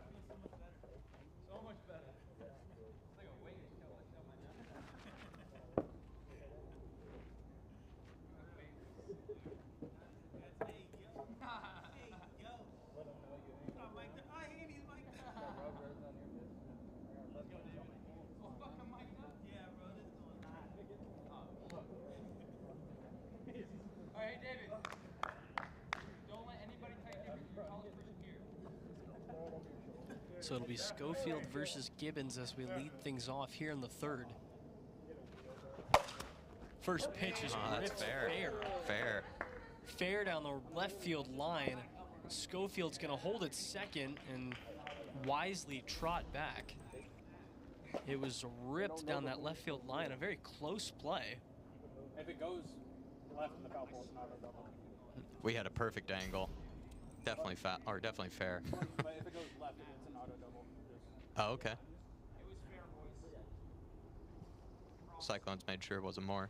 so much better. It's like a weight to tell my Alright, David. Don't let anybody take your college first gear. So it'll be Schofield versus Gibbons as we lead things off here in the third. First pitch is ripped fair. Fair down the left field line. Schofield's going to hold it second and wisely trot back. It was ripped down that left field line. A very close play. If it goes left in the foul pole, it's not a double. We had a perfect angle. Definitely fair. But if it goes left, it's an auto double. Oh, okay. Cyclones made sure it wasn't more.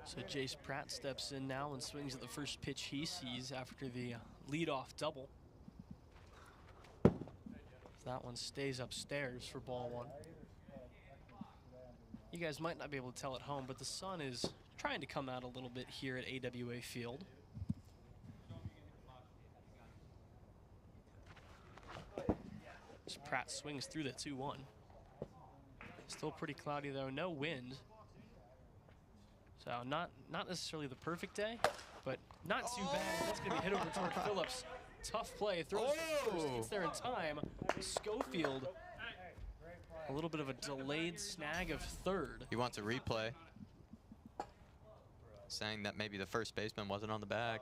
So Jace Pratt steps in now and swings at the first pitch he sees after the leadoff double. That one stays upstairs for ball 1. You guys might not be able to tell at home, but the sun is trying to come out a little bit here at AWA Field. As Pratt swings through the 2-1. Still pretty cloudy though, no wind. So not necessarily the perfect day, but not too bad. That's gonna be hit over toward Phillips. Tough play, throws first, gets there in time. Schofield, a little bit of a delayed snag of third. He wants a replay, saying that maybe the first baseman wasn't on the bag.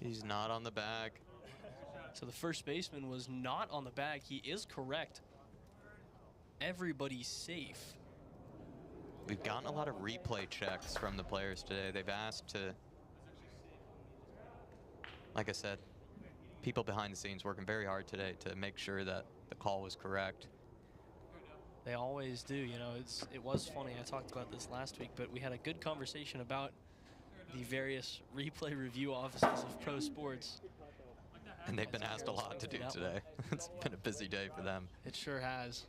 He's not on the bag. So the first baseman was not on the bag. He is correct. Everybody's safe. We've gotten a lot of replay checks from the players today. They've asked to, like I said, people behind the scenes working very hard today to make sure that the call was correct. They always do, you know. It was funny. I talked about this last week, but we had a good conversation about the various replay review offices of pro sports. And they've been asked a lot to do today. It's been a busy day for them. It sure has.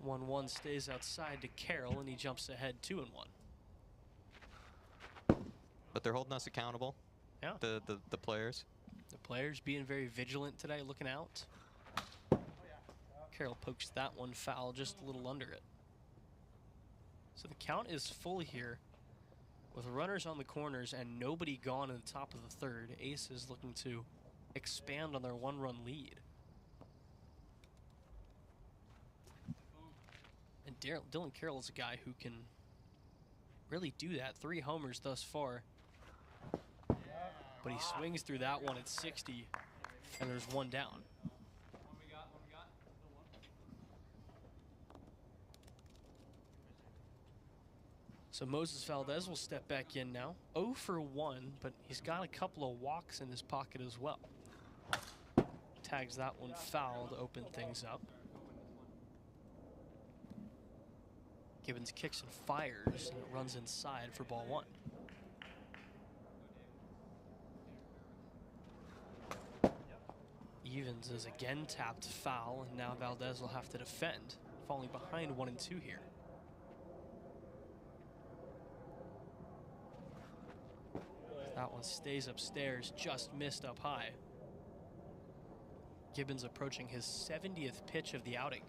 1-1 stays outside to Carroll, and he jumps ahead 2-1. But they're holding us accountable. Yeah. The players. The players being very vigilant today, looking out. Carroll pokes that one foul, just a little under it. So the count is full here, with runners on the corners and nobody gone in the top of the third. Aces looking to expand on their 1-run lead. And Dylan Carroll is a guy who can really do that. 3 homers thus far. But he swings through that one at 60, and there's 1 down. So Moses Valdez will step back in now. 0 for 1, but he's got a couple of walks in his pocket as well. Tags that one foul to open things up. Gibbons kicks and fires, and it runs inside for ball 1. Stevens is again tapped foul, and now Valdez will have to defend, falling behind 1-2 here. That one stays upstairs, just missed up high. Gibbons approaching his 70th pitch of the outing.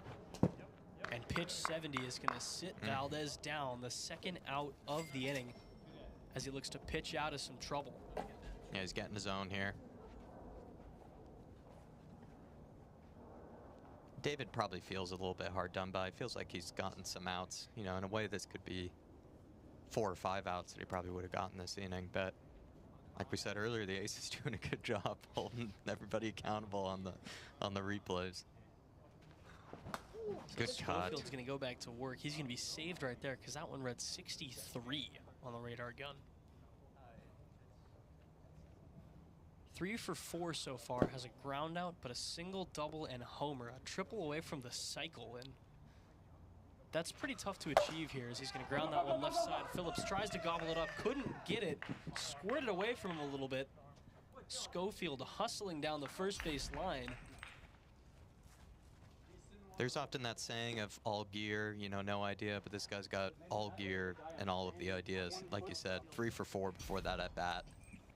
And pitch 70 is going to sit Valdez down, the second out of the inning, as he looks to pitch out of some trouble. Yeah, he's getting his own here. David probably feels a little bit hard done by. Feels like he's gotten some outs. You know, in a way, this could be 4 or 5 outs that he probably would have gotten this inning. But like we said earlier, the ace is doing a good job holding everybody accountable on the replays. Good shot. Schofield's going to go back to work. He's going to be saved right there because that one read 63 on the radar gun. 3 for 4 so far, has a ground out, but a single, double, and homer. A triple away from the cycle, and that's pretty tough to achieve here as he's going to ground that one left side. Phillips tries to gobble it up, couldn't get it, squirted away from him a little bit. Schofield hustling down the first base line. There's often that saying of all gear, you know, no idea, but this guy's got all gear and all of the ideas. Like you said, 3 for 4 before that at bat.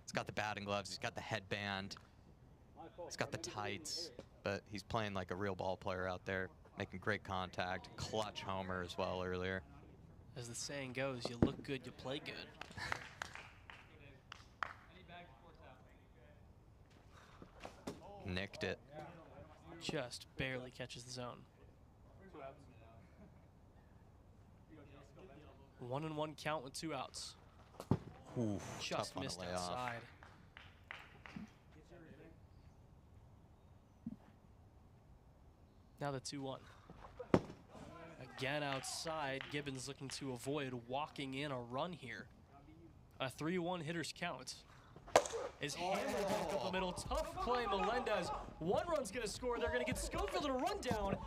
He's got the batting gloves, he's got the headband, he's got the tights, but he's playing like a real ball player out there, making great contact, clutch homer as well earlier. As the saying goes, you look good, you play good. Nicked it. Just barely catches the zone. 1-1 count with 2 outs. Oof, just missed outside. Now the 2-1. Again outside. Gibbons looking to avoid walking in a run here. A 3-1 hitter's count. Is hammered back up the middle. Tough play, Melendez. 1 run's going to score. They're going to get Schofield in a run down.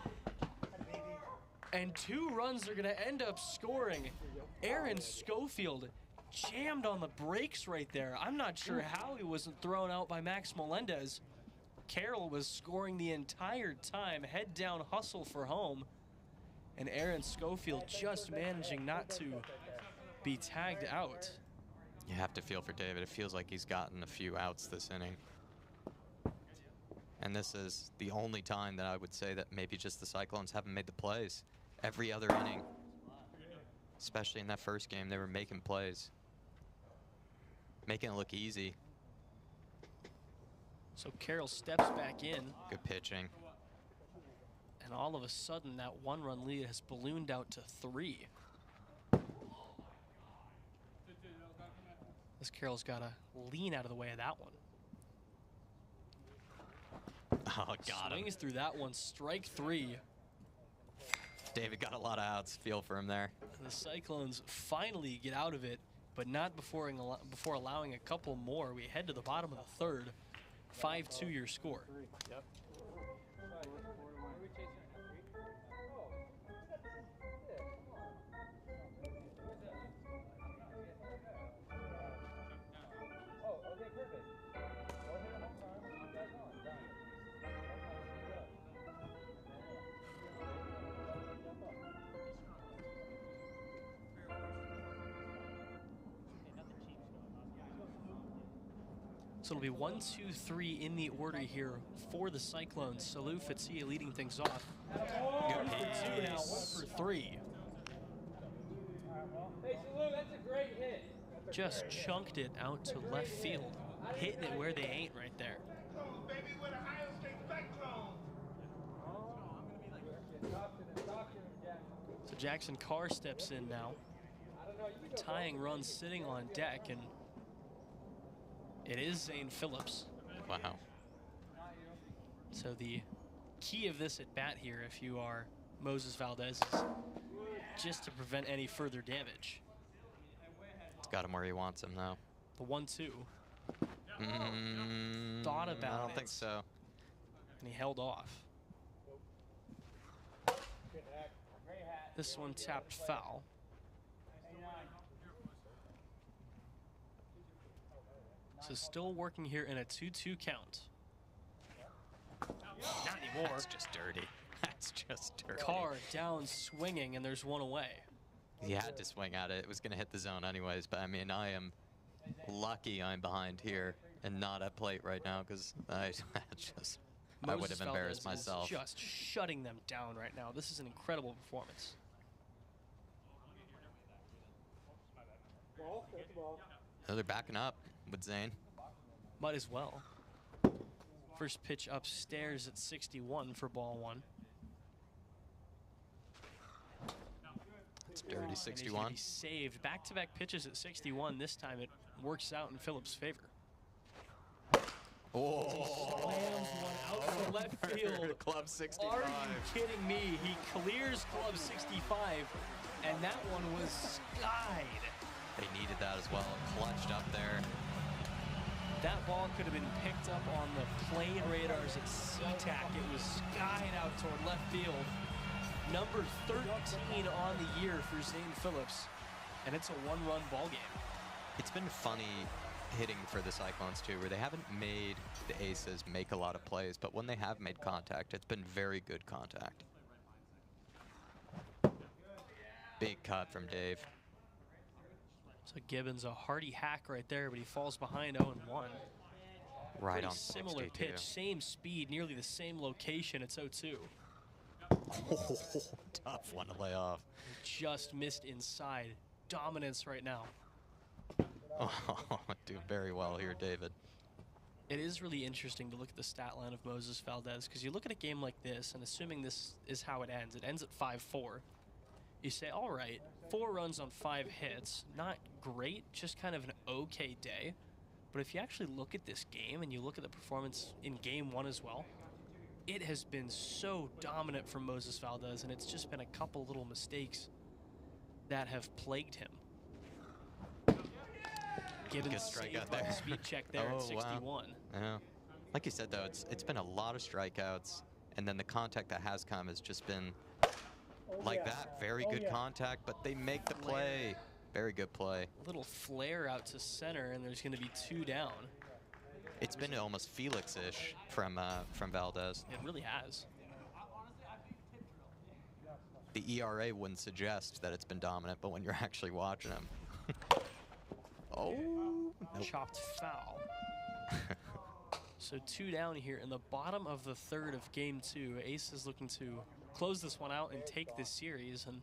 And 2 runs are going to end up scoring. Aaron Schofield jammed on the brakes right there. I'm not sure how he wasn't thrown out by Max Melendez. Carroll was scoring the entire time. Head down hustle for home. And Aaron Schofield just managing not to be tagged out. You have to feel for David. It feels like he's gotten a few outs this inning. And this is the only time that I would say that maybe just the Cyclones haven't made the plays. Every other inning, especially in that first game, they were making plays. Making it look easy. So Carroll steps back in. Good pitching. And all of a sudden, that 1-run lead has ballooned out to 3. This Carroll's got to lean out of the way of that one. Oh, got him. Swings through that one, strike 3. David got a lot of outs. Feel for him there. The Cyclones finally get out of it, but not before allowing a couple more. We head to the bottom of the 3rd. 5-2 your score. Yep. So it'll be 1, 2, 3 in the order here for the Cyclones. Salou Fatsia leading things off. Good for 2 now, 1 for 3. Hey, Salou, that's a great hit. Just chunked it out to left field. Hitting it where they ain't right there. So Jackson Carr steps in now. Tying runs sitting on deck, and it is Zane Phillips. Wow. So the key of this at bat here, if you are Moses Valdez, is just to prevent any further damage. It's got him where he wants him now. The 1-2. Thought about it. I don't think so. And he held off. This one tapped foul. So still working here in a 2-2 count. Not anymore. That's just dirty. That's just dirty. Carr down swinging, and there's one away. He had to swing at it. It was going to hit the zone anyways, but I mean, I am lucky I'm behind here and not at plate right now, because I would have embarrassed myself. Just shutting them down right now. This is an incredible performance. Ball, ball. Oh, they're backing up with Zane. Might as well. First pitch upstairs at 61 for ball one. It's dirty 61. And he's gonna be saved. Back-to-back pitches at 61. This time it works out in Phillips' favor. Oh, Slams one out to left field. Club 65. Are you kidding me? He clears Club 65, and that one was skied. They needed that as well. Clutched up there. That ball could have been picked up on the plane radars at SeaTac. It was skied out toward left field. Number 13 on the year for Zane Phillips, and it's a one-run ball game. It's been funny hitting for the Cyclones too, where they haven't made the Aces make a lot of plays, but when they have made contact, it's been very good contact. Big cut from Dave. So Gibbons, a hearty hack right there, but he falls behind 0-1. Right Pretty on similar 62. pitch, same speed, nearly the same location. It's 0-2. Oh, tough one to lay off. Just missed inside. Dominance right now. Oh, doing very well here, David. It is really interesting to look at the stat line of Moses Valdez, because you look at a game like this, and assuming this is how it ends at 5-4. You say, all right, 4 runs on 5 hits, not great, just kind of an okay day. But if you actually look at this game and you look at the performance in game 1 as well, it has been so dominant from Moses Valdez, and it's just been a couple little mistakes that have plagued him. Gibbons strikeout there. there. Speed check there at 61. Wow. Yeah. Like you said, though, it's been a lot of strikeouts, and then the contact that has come has just been like that. Very good contact, but they make the play. Very good play. Little flare out to center, and there's going to be 2 down. It's been almost Felix-ish from Valdez. It really has. The ERA wouldn't suggest that it's been dominant, but when you're actually watching him. Oh, nope. Chopped foul. So 2 down here in the bottom of the 3rd of game 2. Ace is looking to close this one out and take this series and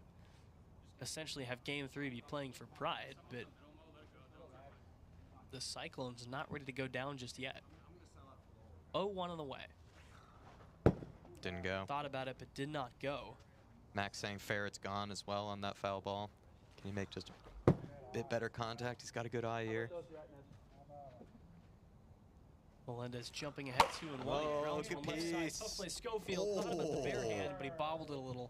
essentially have game 3 be playing for pride, but the Cyclones not ready to go down just yet. 0-1 on the way. Didn't go. Thought about it, but did not go. Max saying fair, it's gone as well on that foul ball. Can you make just a bit better contact? He's got a good eye here. Melendez jumping ahead 2-1. Whoa, Rounds good one left side. piece. Tough play. Schofield thought about the bare hand, but he bobbled it a little.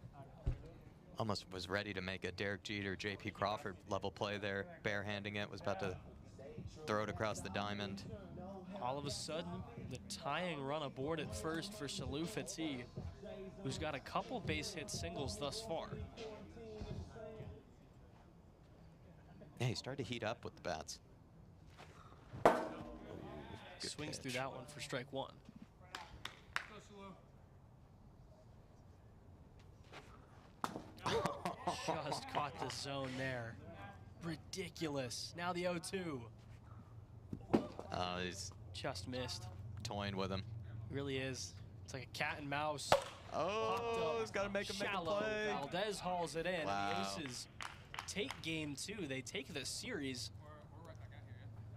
Almost was ready to make a Derek Jeter, J.P. Crawford level play there. Barehanding it, was about to throw it across the diamond. All of a sudden, the tying run aboard at first for Salou Fati, who's got a couple base hit singles thus far. Yeah, he started to heat up with the bats. Good Swings pitch. through that one for strike 1. Just caught the zone there. Ridiculous. Now the 0-2. He's just missed. Toying with him. Really is. It's like a cat and mouse. Oh, he's got to make him make a play. Valdez hauls it in. Wow. The Aces take game 2. They take the series.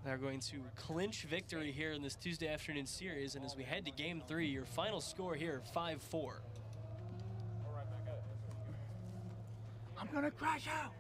They're going to clinch victory here in this Tuesday afternoon series. And as we head to game 3, your final score here, 5-4. I'm gonna crash out.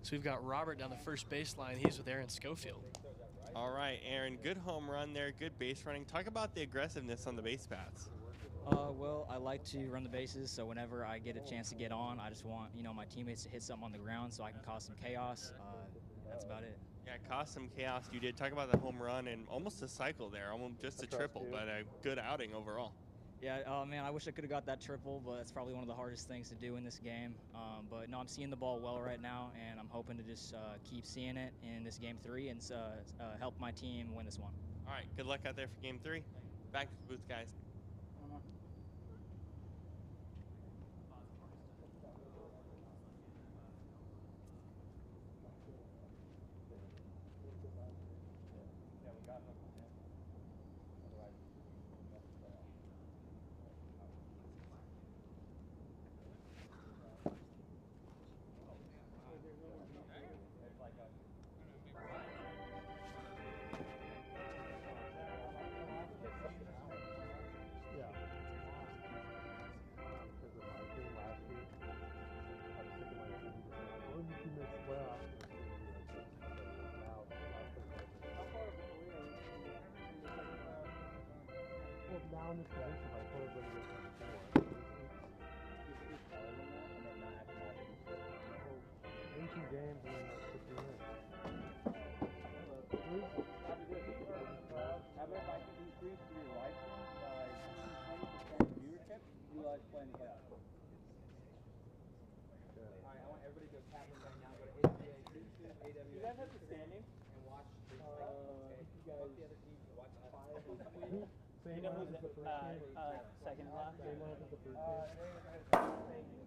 So we've got Robert down the first baseline. He's with Aaron Schofield. All right, Aaron, good home run there, good base running. Talk about the aggressiveness on the base paths. Well, I like to run the bases, so whenever I get a chance to get on, I just want, my teammates to hit something on the ground so I can cause some chaos. That's about it. Yeah, it caused some chaos. You did talk about the home run and almost a cycle there, almost just a triple, but a good outing overall. Yeah, man, I wish I could have got that triple, but it's probably one of the hardest things to do in this game. But no, I'm seeing the ball well right now, and I'm hoping to just keep seeing it in this game 3 and help my team win this one. All right, good luck out there for game 3. Back to the booth, guys. Down this position, I put everybody with me before. 18 games and then 15 minutes. How about if I can increase your license by 2% viewership? You guys playing the playoffs. Alright, I want everybody to go tap in right now. Go to AWA YouTube, AWA. You guys have the standing? And watch the you guys the other teams and watch us. Same You know one who's as the first game? second last? Same one as the first game? Thank you.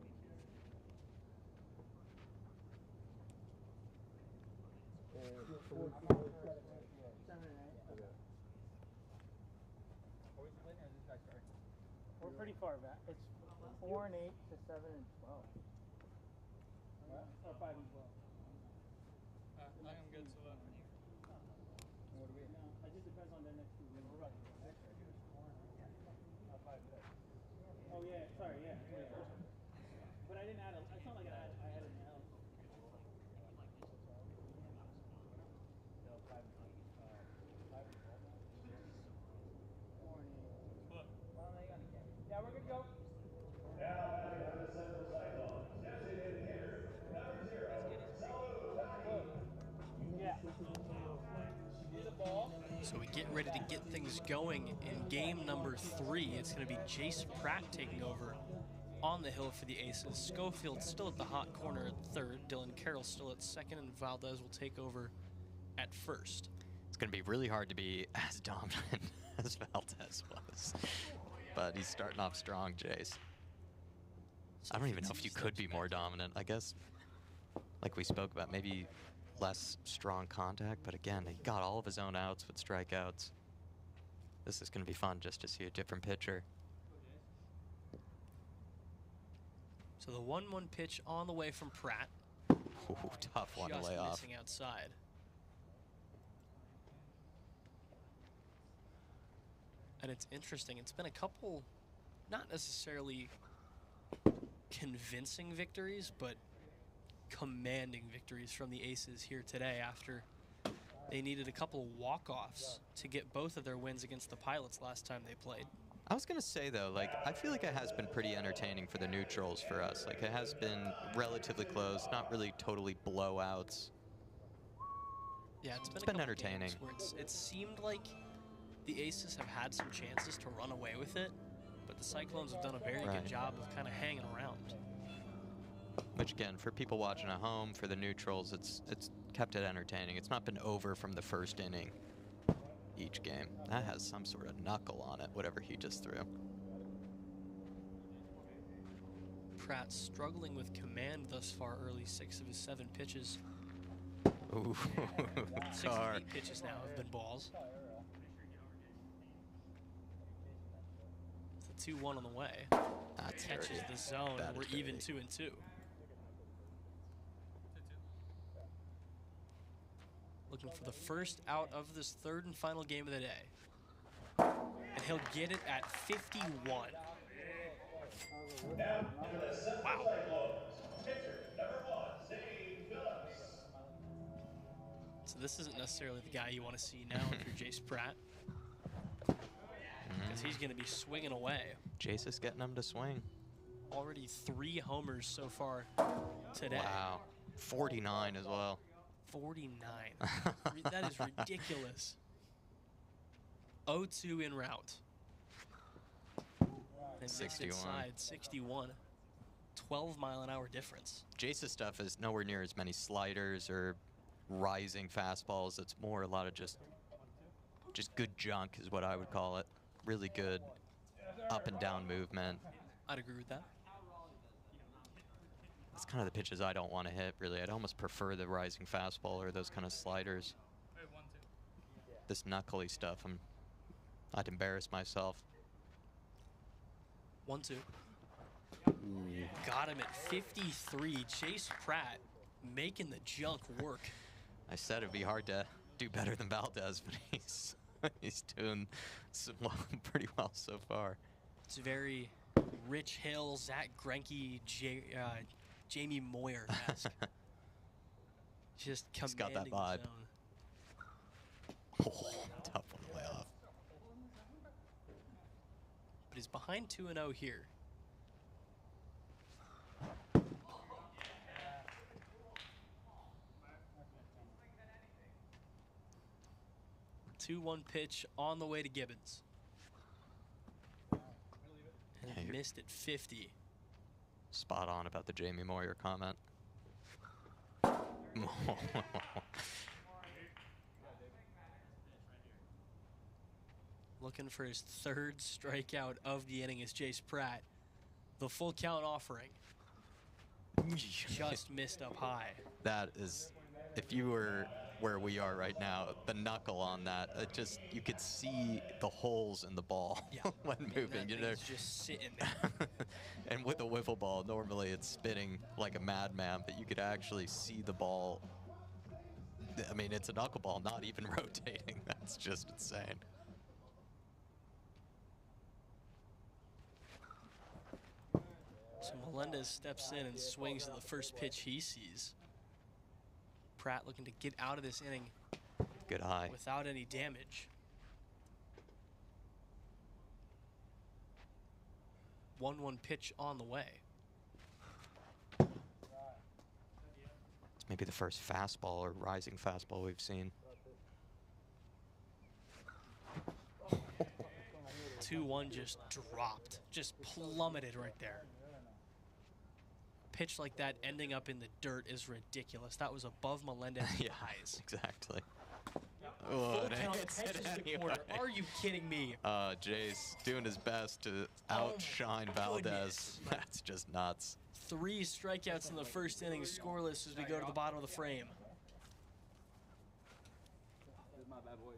We're pretty far back. It's 4 and 8 to 7 and 12. Or 5 and 12. I am good, so What do we know? It just depends on the next 2 games. Oh yeah, sorry, yeah. But I didn't add it's not like I had an L. Yeah, we're good to go. Now batting for the Central Cyclones, designated hitter, number 0, So we get ready to get things going in game number 3. It's going to be Jace Pratt taking over on the hill for the Aces. Schofield still at the hot corner at third. Dylan Carroll still at second, and Valdez will take over at first. It's going to be really hard to be as dominant as Valdez was. But he's starting off strong, Jace. I don't even know if you could be more dominant. I guess, like we spoke about, maybe less strong contact. But again, he got all of his own outs with strikeouts. This is going to be fun just to see a different pitcher. So the 1-1 pitch on the way from Pratt. Ooh, tough one to lay off. Missing outside. And it's interesting. It's been a couple, not necessarily convincing victories, but commanding victories from the Aces here today after they needed a couple walk-offs to get both of their wins against the Pilots last time they played. I was going to say, though, like, I feel like it has been pretty entertaining for the neutrals for us. Like, it has been relatively close, not really totally blowouts. Yeah, it's been, it's been entertaining. Where it seemed like the Aces have had some chances to run away with it, but the Cyclones have done a very good job of kind of hanging around. Which, again, for people watching at home, for the neutrals, it's kept it entertaining. It's not been over from the first inning each game. That has some sort of knuckle on it, whatever he just threw. Pratt struggling with command thus far, early 6 of his 7 pitches. Ooh, 6 of 8 pitches now have been balls. It's a 2-1 on the way. That's catches the zone. We're even 2-2. Looking for the first out of this third and final game of the day. And he'll get it at 51. Now to the Central Cyclones, pitcher number 1, Phillips. So this isn't necessarily the guy you want to see now if you're Jace Pratt. Because he's going to be swinging away. Jace is getting him to swing. Already 3 homers so far today. Wow. 49 as well. 49. That is ridiculous. 0-2 en route. And 61. inside, 61. 12-mile-an-hour difference. Jace's stuff is nowhere near as many sliders or rising fastballs. It's more a lot of just good junk is what I would call it. Really good up and down movement. I'd agree with that. It's kind of the pitches I don't want to hit, really. I'd almost prefer the rising fastball or those kind of sliders. This knuckly stuff, I'd embarrass myself. 1-2. Got him at 53. Chase Pratt making the junk work. I said it'd be hard to do better than Valdez, but he's doing pretty well so far. It's very Rich Hill, Zach Greinke, Jamie Moyer-esque. Just He's got that vibe. Oh, tough one to lay off. But he's behind 2-0 here. Two-one pitch on the way to Gibbons. And he missed at 50. Spot on about the Jamie Moyer comment. Looking for his third strikeout of the inning is Chase Pratt. The full count offering. Just missed up high. That is, if you were where we are right now, the knuckle on that, you could see the holes in the ball when moving. You know, just sitting there. And with a wiffle ball, normally it's spinning like a madman, but you could actually see the ball. I mean, it's a knuckleball, not even rotating. That's just insane. So Melendez steps in and swings at the first pitch he sees. Pratt looking to get out of this inning. Good eye. Without any damage. 1-1 pitch on the way. It's maybe the first fastball or rising fastball we've seen. 2-1 just dropped. Just plummeted right there. Pitch like that ending up in the dirt is ridiculous. That was above Melendez's eyes. Exactly. Oh, are you kidding me? Jace doing his best to outshine Valdez. That's just nuts. 3 strikeouts in the first inning, scoreless as we go to the bottom of the frame. My bad boys.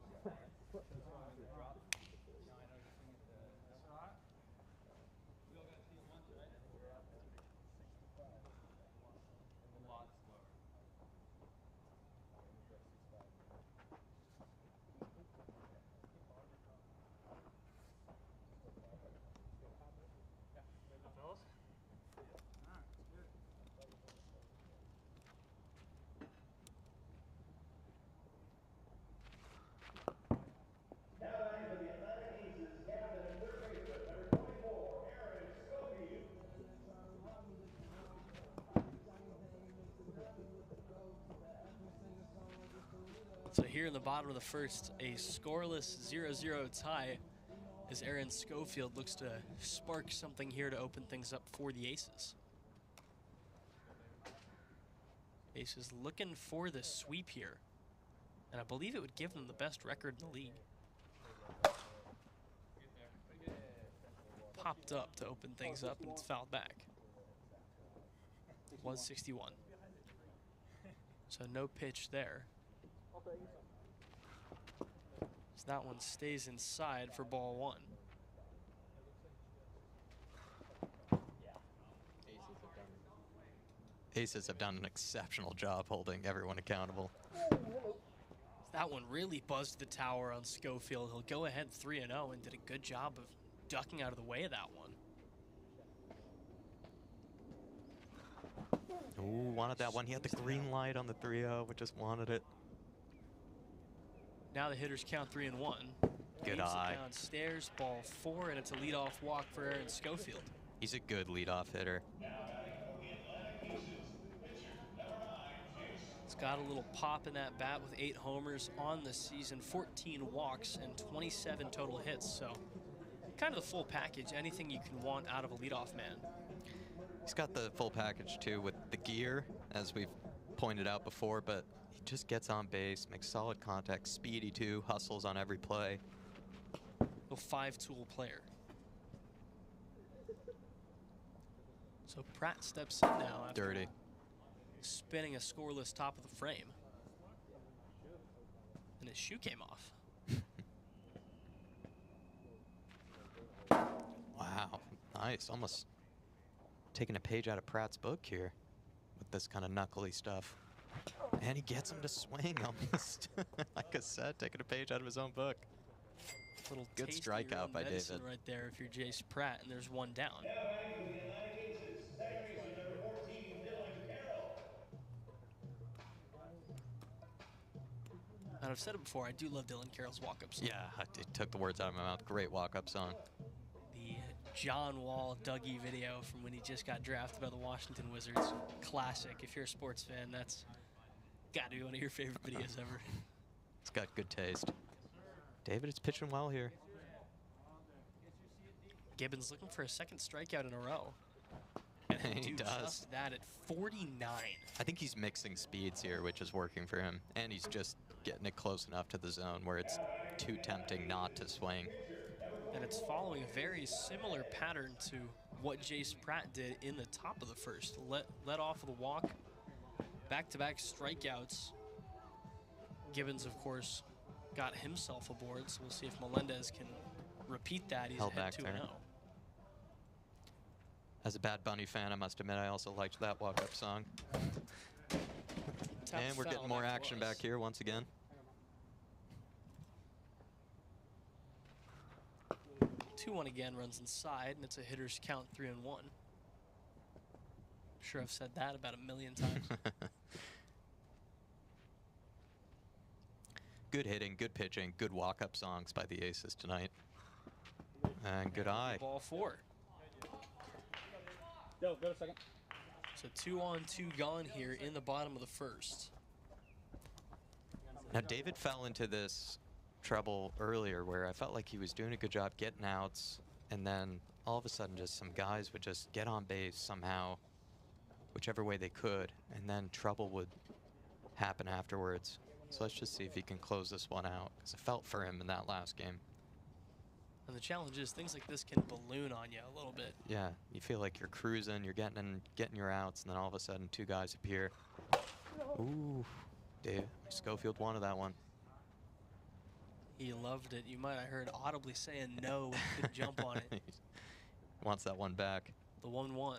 So here in the bottom of the first, a scoreless 0-0 tie as Aaron Schofield looks to spark something here to open things up for the Aces. Aces looking for the sweep here, and I believe it would give them the best record in the league. Popped up to open things up, and it's fouled back. 161. So no pitch there. So that one stays inside for ball 1. Aces have done an exceptional job holding everyone accountable. That one really buzzed the tower on Schofield. He'll go ahead 3-0 and did a good job of ducking out of the way of that one. Ooh, wanted that one. He had the green light on the 3-0, but just wanted it. Now the hitters count 3-1. Good eye. Downstairs, ball 4, and it's a leadoff walk for Aaron Schofield. He's a good leadoff hitter. Let's got a little pop in that bat with 8 homers on the season, 14 walks, and 27 total hits. So kind of the full package, anything you can want out of a leadoff man. He's got the full package too with the gear, as we've pointed out before, but he just gets on base, makes solid contact, speedy too, hustles on every play. A 5-tool player. So Pratt steps in now after Dirty. spinning a scoreless top of the frame. And his shoe came off. Wow, nice. Almost taking a page out of Pratt's book here with this kind of knuckly stuff. And he gets him to swing almost. Like I said, taking a page out of his own book. Little good taste of your strikeout own by medicine David. right there if you're Jace Pratt, and there's one down. And I've said it before, I do love Dylan Carroll's walk-up song. Yeah, it took the words out of my mouth. Great walk-up song. The John Wall Dougie video from when he just got drafted by the Washington Wizards. Classic. If you're a sports fan, that's got to be one of your favorite videos ever. It's got good taste. David is pitching well here. Gibbons looking for a second strikeout in a row. And he does. Just that at 49. I think he's mixing speeds here, which is working for him. And he's just getting it close enough to the zone where it's too tempting not to swing. And it's following a very similar pattern to what Jace Pratt did in the top of the first. Let off of the walk, back-to-back strikeouts. Gibbons, of course, got himself aboard, so we'll see if Melendez can repeat that. He's ahead 2-0. As a Bad Bunny fan, I must admit I also liked that walk-up song. And we're getting more action back here once again. 2-1 again, runs inside, and it's a hitter's count, 3-1. I'm sure I've said that about 1,000,000 times. Good hitting, good pitching, good walk-up songs by the Aces tonight. And good eye. Ball 4. Go to second. So 2-on-2 gone here in the bottom of the first. Now David fell into this trouble earlier where I felt like he was doing a good job getting outs, and then all of a sudden just some guys would just get on base somehow, whichever way they could, and then trouble would happen afterwards. So let's just see if he can close this one out, because it felt for him in that last game. And the challenge is things like this can balloon on you a little bit. Yeah, you feel like you're cruising, you're getting your outs, and then all of a sudden 2 guys appear. Ooh, Dave Schofield wanted that one. He loved it. You might have heard audibly saying no when he could jump on it. Wants that one back. The 1-1.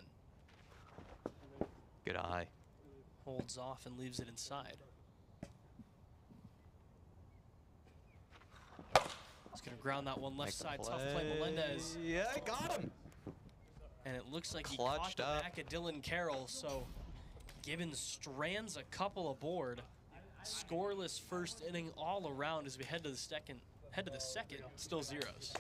Good eye. Holds off and leaves it inside. He's going to ground that one left side. Tough play, Melendez. Yeah, I got him. And it looks like he caught the back of Dylan Carroll, so Gibbons strands a couple aboard. Scoreless first inning all around as we head to the second. Still zeros.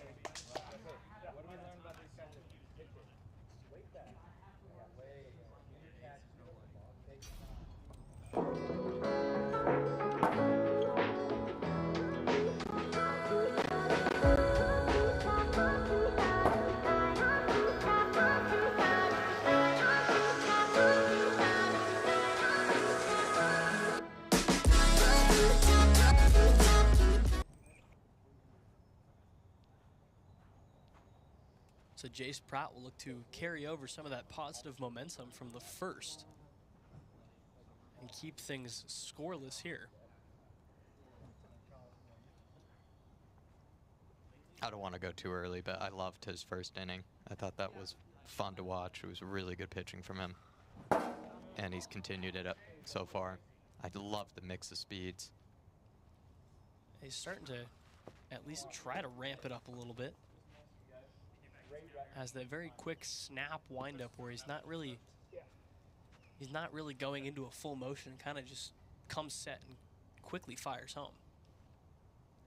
So Jace Pratt will look to carry over some of that positive momentum from the first and keep things scoreless here. I don't want to go too early, but I loved his first inning. I thought that was fun to watch. It was really good pitching from him. And he's continued it up so far. I love the mix of speeds. He's starting to at least try to ramp it up a little bit. Has that very quick snap windup where he's not really going into a full motion, kind of just comes set and quickly fires home.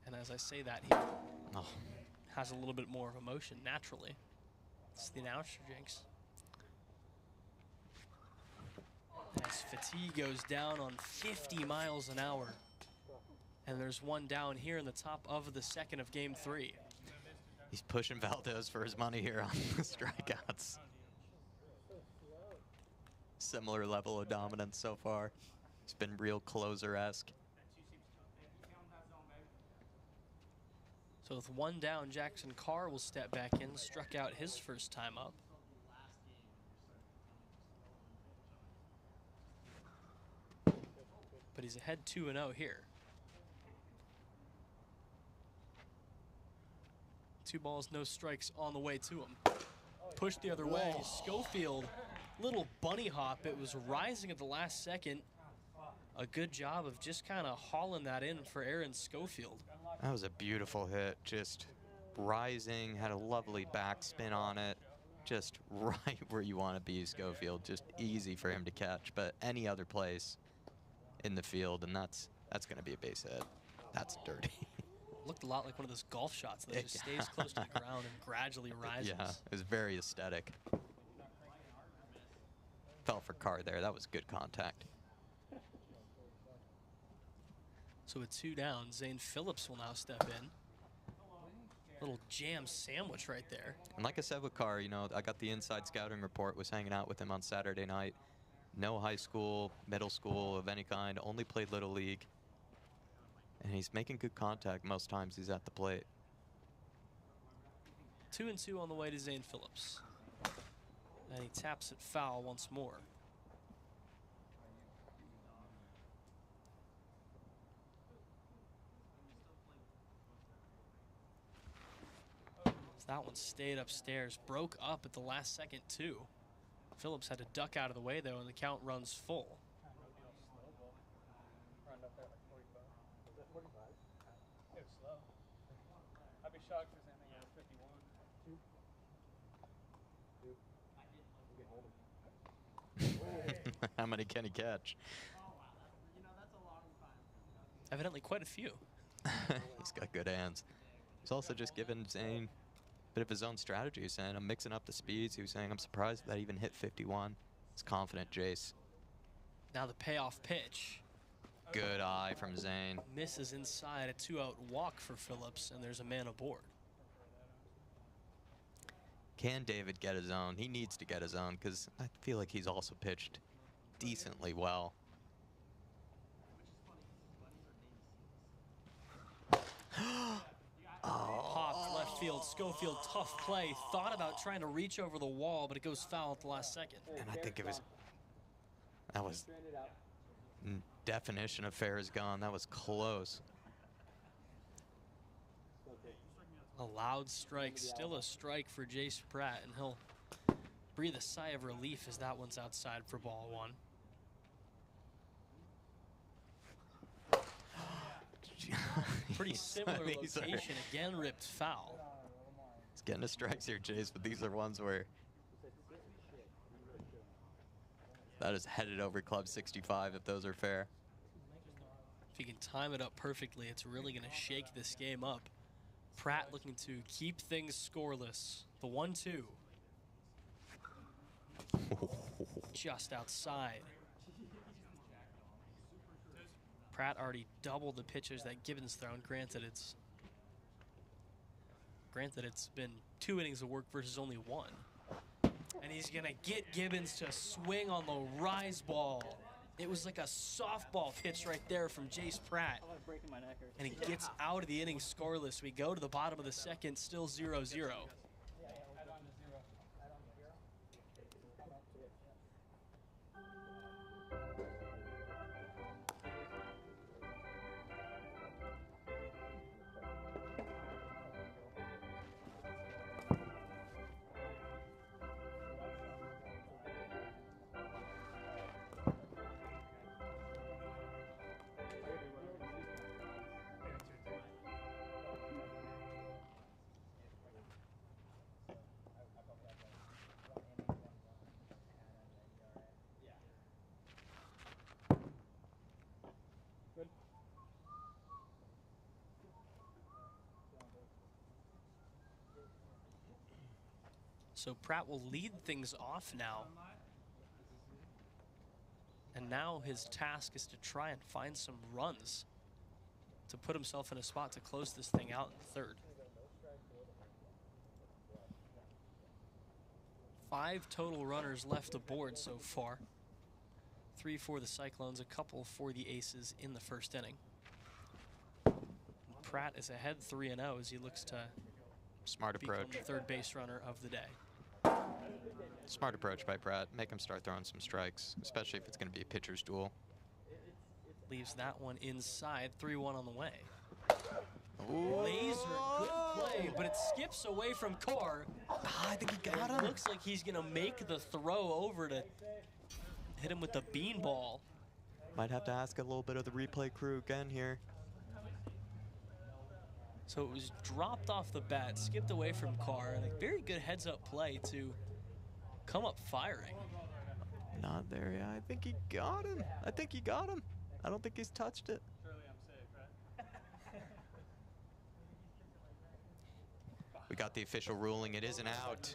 And as I say that, he has a little bit more of emotion naturally. It's the announcer jinx. As fatigue goes down on 50 miles an hour. And there's one down here in the top of the second of game 3. He's pushing Valdez for his money here on the strikeouts. Similar level of dominance so far. He's been real closer-esque. So with one down, Jackson Carr will step back in, struck out his first time up. But he's ahead 2-0 here. 2 balls, no strikes on the way to him. Pushed the other way. Schofield, little bunny hop. It was rising at the last second. A good job of just kind of hauling that in for Aaron Schofield. That was a beautiful hit. Just rising, had a lovely backspin on it. Just right where you want to be, Schofield. Just easy for him to catch. But any other place in the field, and that's going to be a base hit. That's dirty. Looked a lot like one of those golf shots that just stays close to the ground and gradually rises. Yeah, it was very aesthetic. Fell for Carr there. That was good contact. So with 2 down, Zane Phillips will now step in. Little jam sandwich right there. And like I said with Carr, you know, I got the inside scouting report, was hanging out with him on Saturday night. No high school, middle school of any kind, only played Little League. And he's making good contact most times he's at the plate. 2-2 on the way to Zane Phillips. And he taps it foul once more. So that one stayed upstairs, broke up at the last second too. Phillips had to duck out of the way though, and the count runs full. I'd be shocked if there's anything over 51. How many can he catch? Evidently quite a few. He's got good hands. He's also just given Zane a bit of his own strategy. He's saying, I'm mixing up the speeds. He was saying, I'm surprised that I even hit 51. It's confident Jace. Now the payoff pitch. Good eye from Zane. Misses inside, a 2-out walk for Phillips, and there's a man aboard. Can David get his own? He needs to get his own because I feel like he's also pitched decently well. Popped left field. Schofield, tough play. Thought about trying to reach over the wall, but it goes foul at the last second. And I think that was definition of fair is gone. That was close. A loud strike, still a strike for Jace Pratt, and he'll breathe a sigh of relief as that one's outside for ball 1. Pretty similar location, again ripped foul. He's getting the strikes here, Jace, but these are ones where that is headed over Club 65 if those are fair. If he can time it up perfectly, it's really going to shake this game up. Pratt looking to keep things scoreless. The 1-2. Just outside. Pratt already doubled the pitches that Gibbons thrown. Granted it's been 2 innings of work versus only 1. And he's gonna get Gibbons to swing on the rise ball. It was like a softball pitch right there from Jace Pratt. And he gets out of the inning scoreless. We go to the bottom of the second, still 0-0. So Pratt will lead things off now. And now his task is to try and find some runs to put himself in a spot to close this thing out in third. 5 total runners left aboard so far. 3 for the Cyclones, a couple for the Aces in the first inning. Pratt is ahead 3-0 as he looks to Smart approach. become the third base runner of the day. Smart approach by Pratt. Make him start throwing some strikes, especially if it's going to be a pitcher's duel. Leaves that one inside. 3-1 on the way. Ooh. Laser, good play, but it skips away from Carr. I think he got him. It looks like he's going to make the throw over to hit him with the beanball. Might have to ask a little bit of the replay crew again here. So it was dropped off the bat, skipped away from Carr, and a very good heads-up play to come up firing. Not there, yeah. I think he got him. I think he got him. I don't think he's touched it. Surely I'm safe, right? We got the official ruling. It is an out.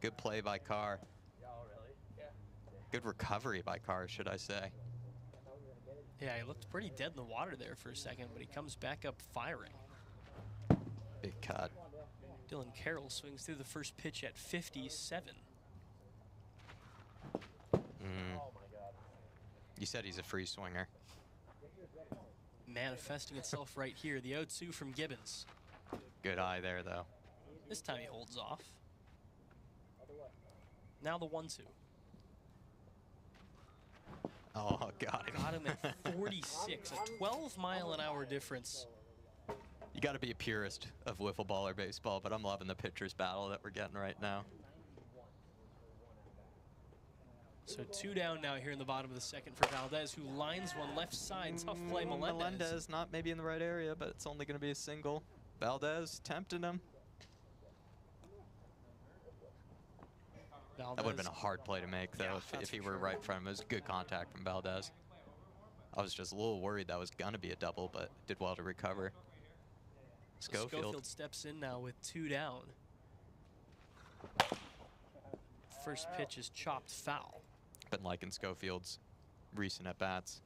Good play by Carr. Good recovery by Carr, should I say. Yeah, he looked pretty dead in the water there for a second, but he comes back up firing. Big cut. Dylan Carroll swings through the first pitch at 57. You said he's a free swinger. Manifesting itself right here. The 0-2 from Gibbons. Good eye there, though. This time he holds off. Now the 1-2. Oh, got him. Got him at 46, a 12-mile-an-hour difference. You got to be a purist of wiffle ball or baseball, but I'm loving the pitcher's battle that we're getting right now. So 2 down now here in the bottom of the second for Valdez, who lines one left side. Tough play, Melendez. Melendez, not maybe in the right area, but it's only going to be a single. Valdez tempting him. Valdez. That would have been a hard play to make, though, Yeah, if he were right in front of him. It was good contact from Valdez. I was just a little worried that was going to be a double, but did well to recover. So Schofield steps in now with 2 down. First pitch is chopped foul. Been liking Schofield's recent at-bats.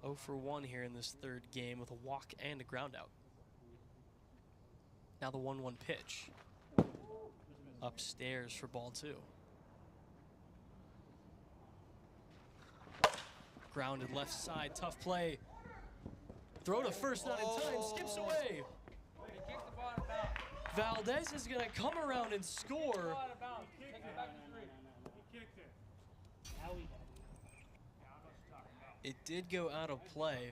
0 for 1 here in this third game with a walk and a ground out. Now the 1-1 pitch. Upstairs for ball 2. Grounded left side, tough play. Throw to first, not in time, skips away. Valdez is going to come around and score. It did go out of play.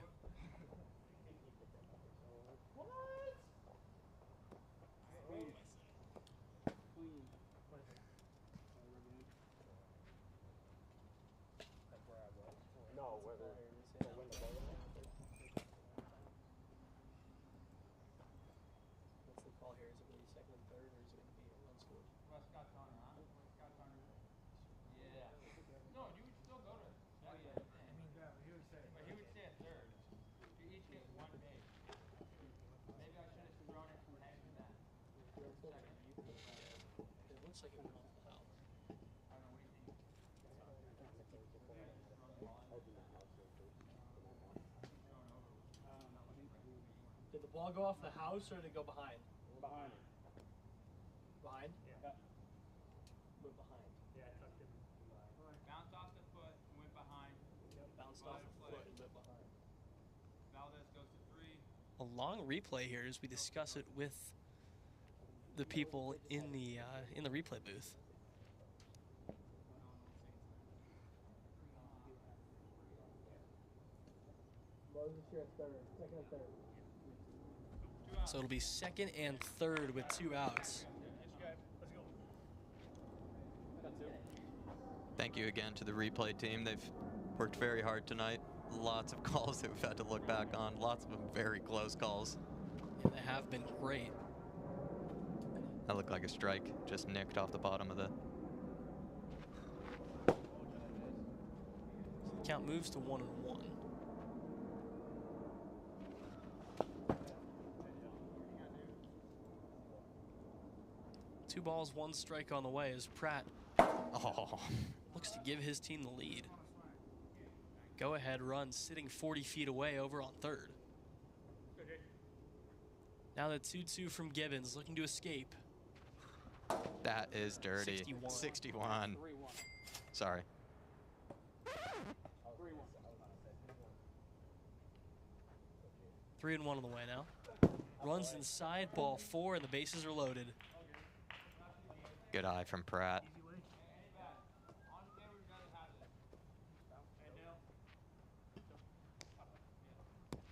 Did the ball go off the house or did it go behind? Behind. Behind? Yeah. Went behind. Yeah, it tucked in. Bounced off the foot and went behind. Bounced off the foot and went behind. Valdez goes to 3. A long replay here as we discuss it with the people in the replay booth. So it'll be second and third with 2 outs. Thank you again to the replay team. They've worked very hard tonight. Lots of calls that we've had to look back on. Lots of them very close calls. Yeah, they have been great. That looked like a strike, just nicked off the bottom of the... The count moves to 1-1. 2 balls, 1 strike on the way as Pratt looks to give his team the lead. Go ahead run sitting 40 feet away over on third. Now the 2-2 from Gibbons looking to escape. That is dirty. 61. 61. Sorry. 3-1 on the way now. Runs inside, ball 4, and the bases are loaded. Good eye from Pratt.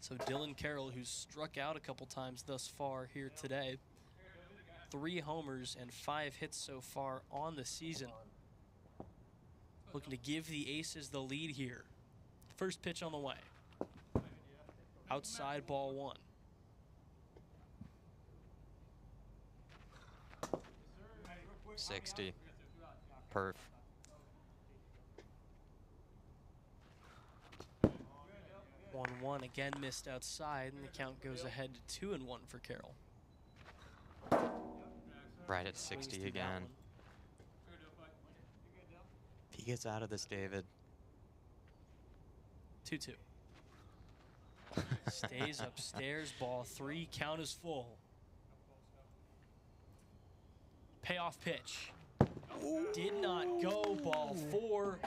So Dylan Carroll, who's struck out a couple times thus far here today, 3 homers and 5 hits so far on the season. Looking to give the Aces the lead here. First pitch on the way. Outside, ball 1. $60. Perf. One again missed outside, and the count goes ahead to 2-1 for Carroll. Right at 60 again. If he gets out of this, David. 2-2. Stays upstairs, ball 3, count is full. Payoff pitch. Did not go, ball 4.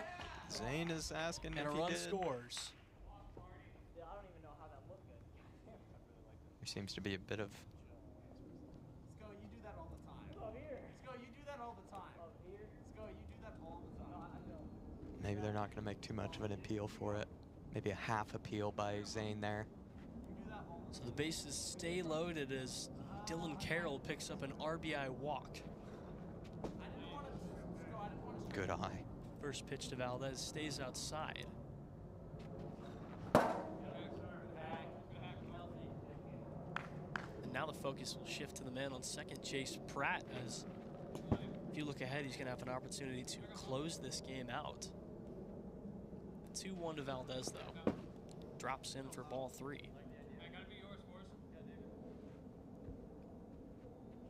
Zane is asking and if a he run did. scores. There seems to be a bit of Let's go, you do that all the time. Let's go, you do that all the time. Let's go, you do that all the time. maybe they're not going to make too much of an appeal for it. Maybe a half appeal by Zane there. So the bases stay loaded as Dylan Carroll picks up an RBI walk. Good eye. First pitch to Valdez stays outside. And now the focus will shift to the man on second, Chase Pratt, as if you look ahead, he's going to have an opportunity to close this game out. 2-1 to Valdez, though. Drops in for ball 3.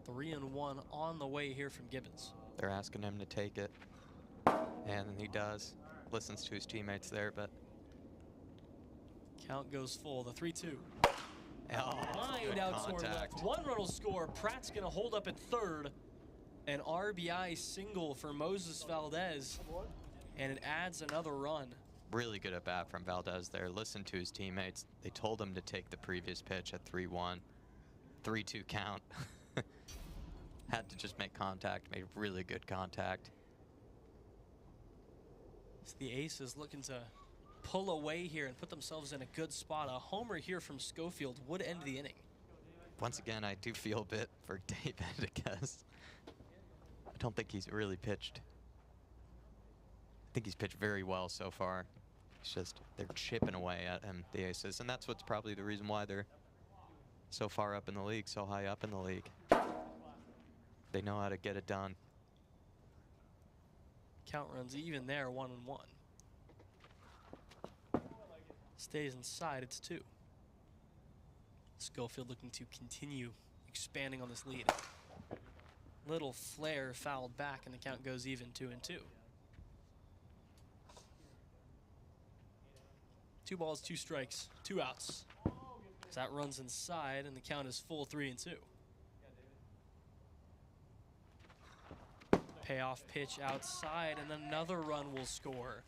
3-1 on the way here from Gibbons. They're asking him to take it, and he does. Listens to his teammates there, but count goes full. The 3-2. Oh, Lined out toward left. 1 run will score. Pratt's going to hold up at third. An RBI single for Moses Valdez, and it adds another run. Really good at bat from Valdez there. Listened to his teammates. They told him to take the previous pitch at 3-1. 3-2 count. Had to just make contact. Made really good contact. So the Aces looking to pull away here and put themselves in a good spot. A homer here from Schofield would end the inning. Once again, I do feel a bit for David because I don't think he's really pitched. I think he's pitched very well so far. It's just they're chipping away at him, the Aces, and that's what's probably the reason why they're so far up in the league, so high up in the league. They know how to get it done. Count runs even there, 1-1. Stays inside, it's 2. Schofield looking to continue expanding on this lead. Little flare fouled back, and the count goes even, 2-2. 2 balls, 2 strikes, 2 outs. So that runs inside, and the count is full, 3-2. Payoff pitch outside, and another run will score.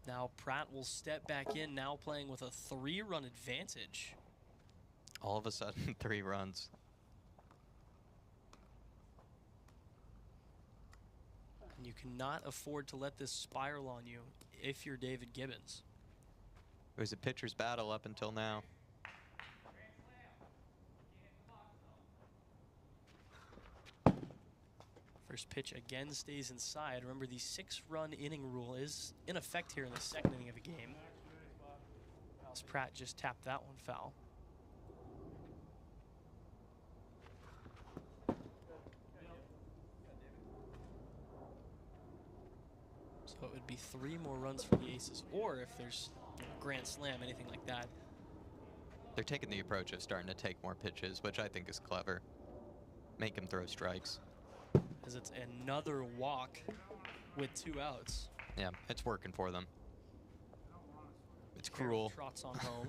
Now Pratt will step back in, now playing with a 3-run advantage. All of a sudden, 3 runs. And you cannot afford to let this spiral on you if you're David Gibbons. It was a pitcher's battle up until now. First pitch again stays inside. Remember, the 6-run inning rule is in effect here in the second inning of a game. As Pratt just tapped that one foul. So it would be 3 more runs for the Aces, or if there's a grand slam, anything like that, They're taking the approach of starting to take more pitches, which I think is clever. Make him throw strikes. As it's another walk with 2 outs. Yeah, it's working for them. It's cruel. Trots on home.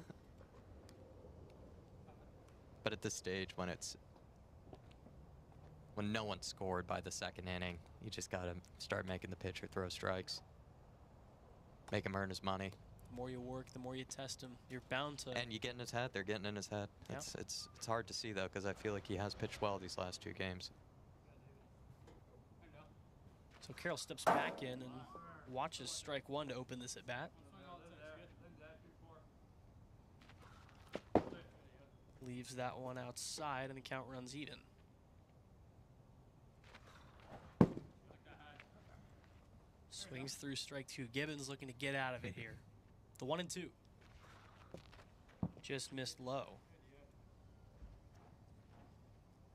But at this stage, when no one's scored by the 2nd inning, you just got to start making the pitcher throw strikes. Make him earn his money. The more you work, the more you test him. You're bound to. And you get in his head. They're getting in his head. Yep. It's hard to see, though, because I feel like he has pitched well these last 2 games. So Carroll steps back in and watches strike 1 to open this at bat. Leaves that one outside, and the count runs even. Swings through strike 2. Gibbons looking to get out of it here. The 1-2. Just missed low.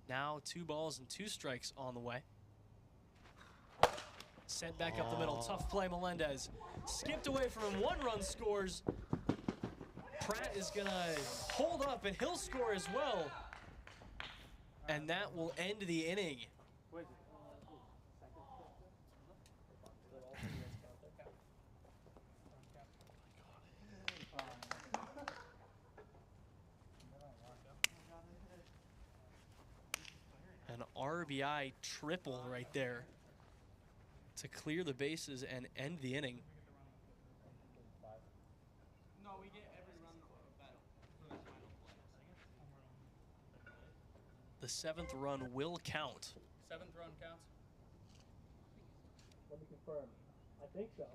Now 2 balls and 2 strikes on the way. Sent back up the middle. Tough play, Melendez. Skipped away from him. 1 run scores. Pratt is going to hold up, and he'll score as well. And that will end the inning. An RBI triple right there to clear the bases and end the inning. No, we get every run for that final play. The 7th run will count. 7th run counts? Let me confirm. I think so.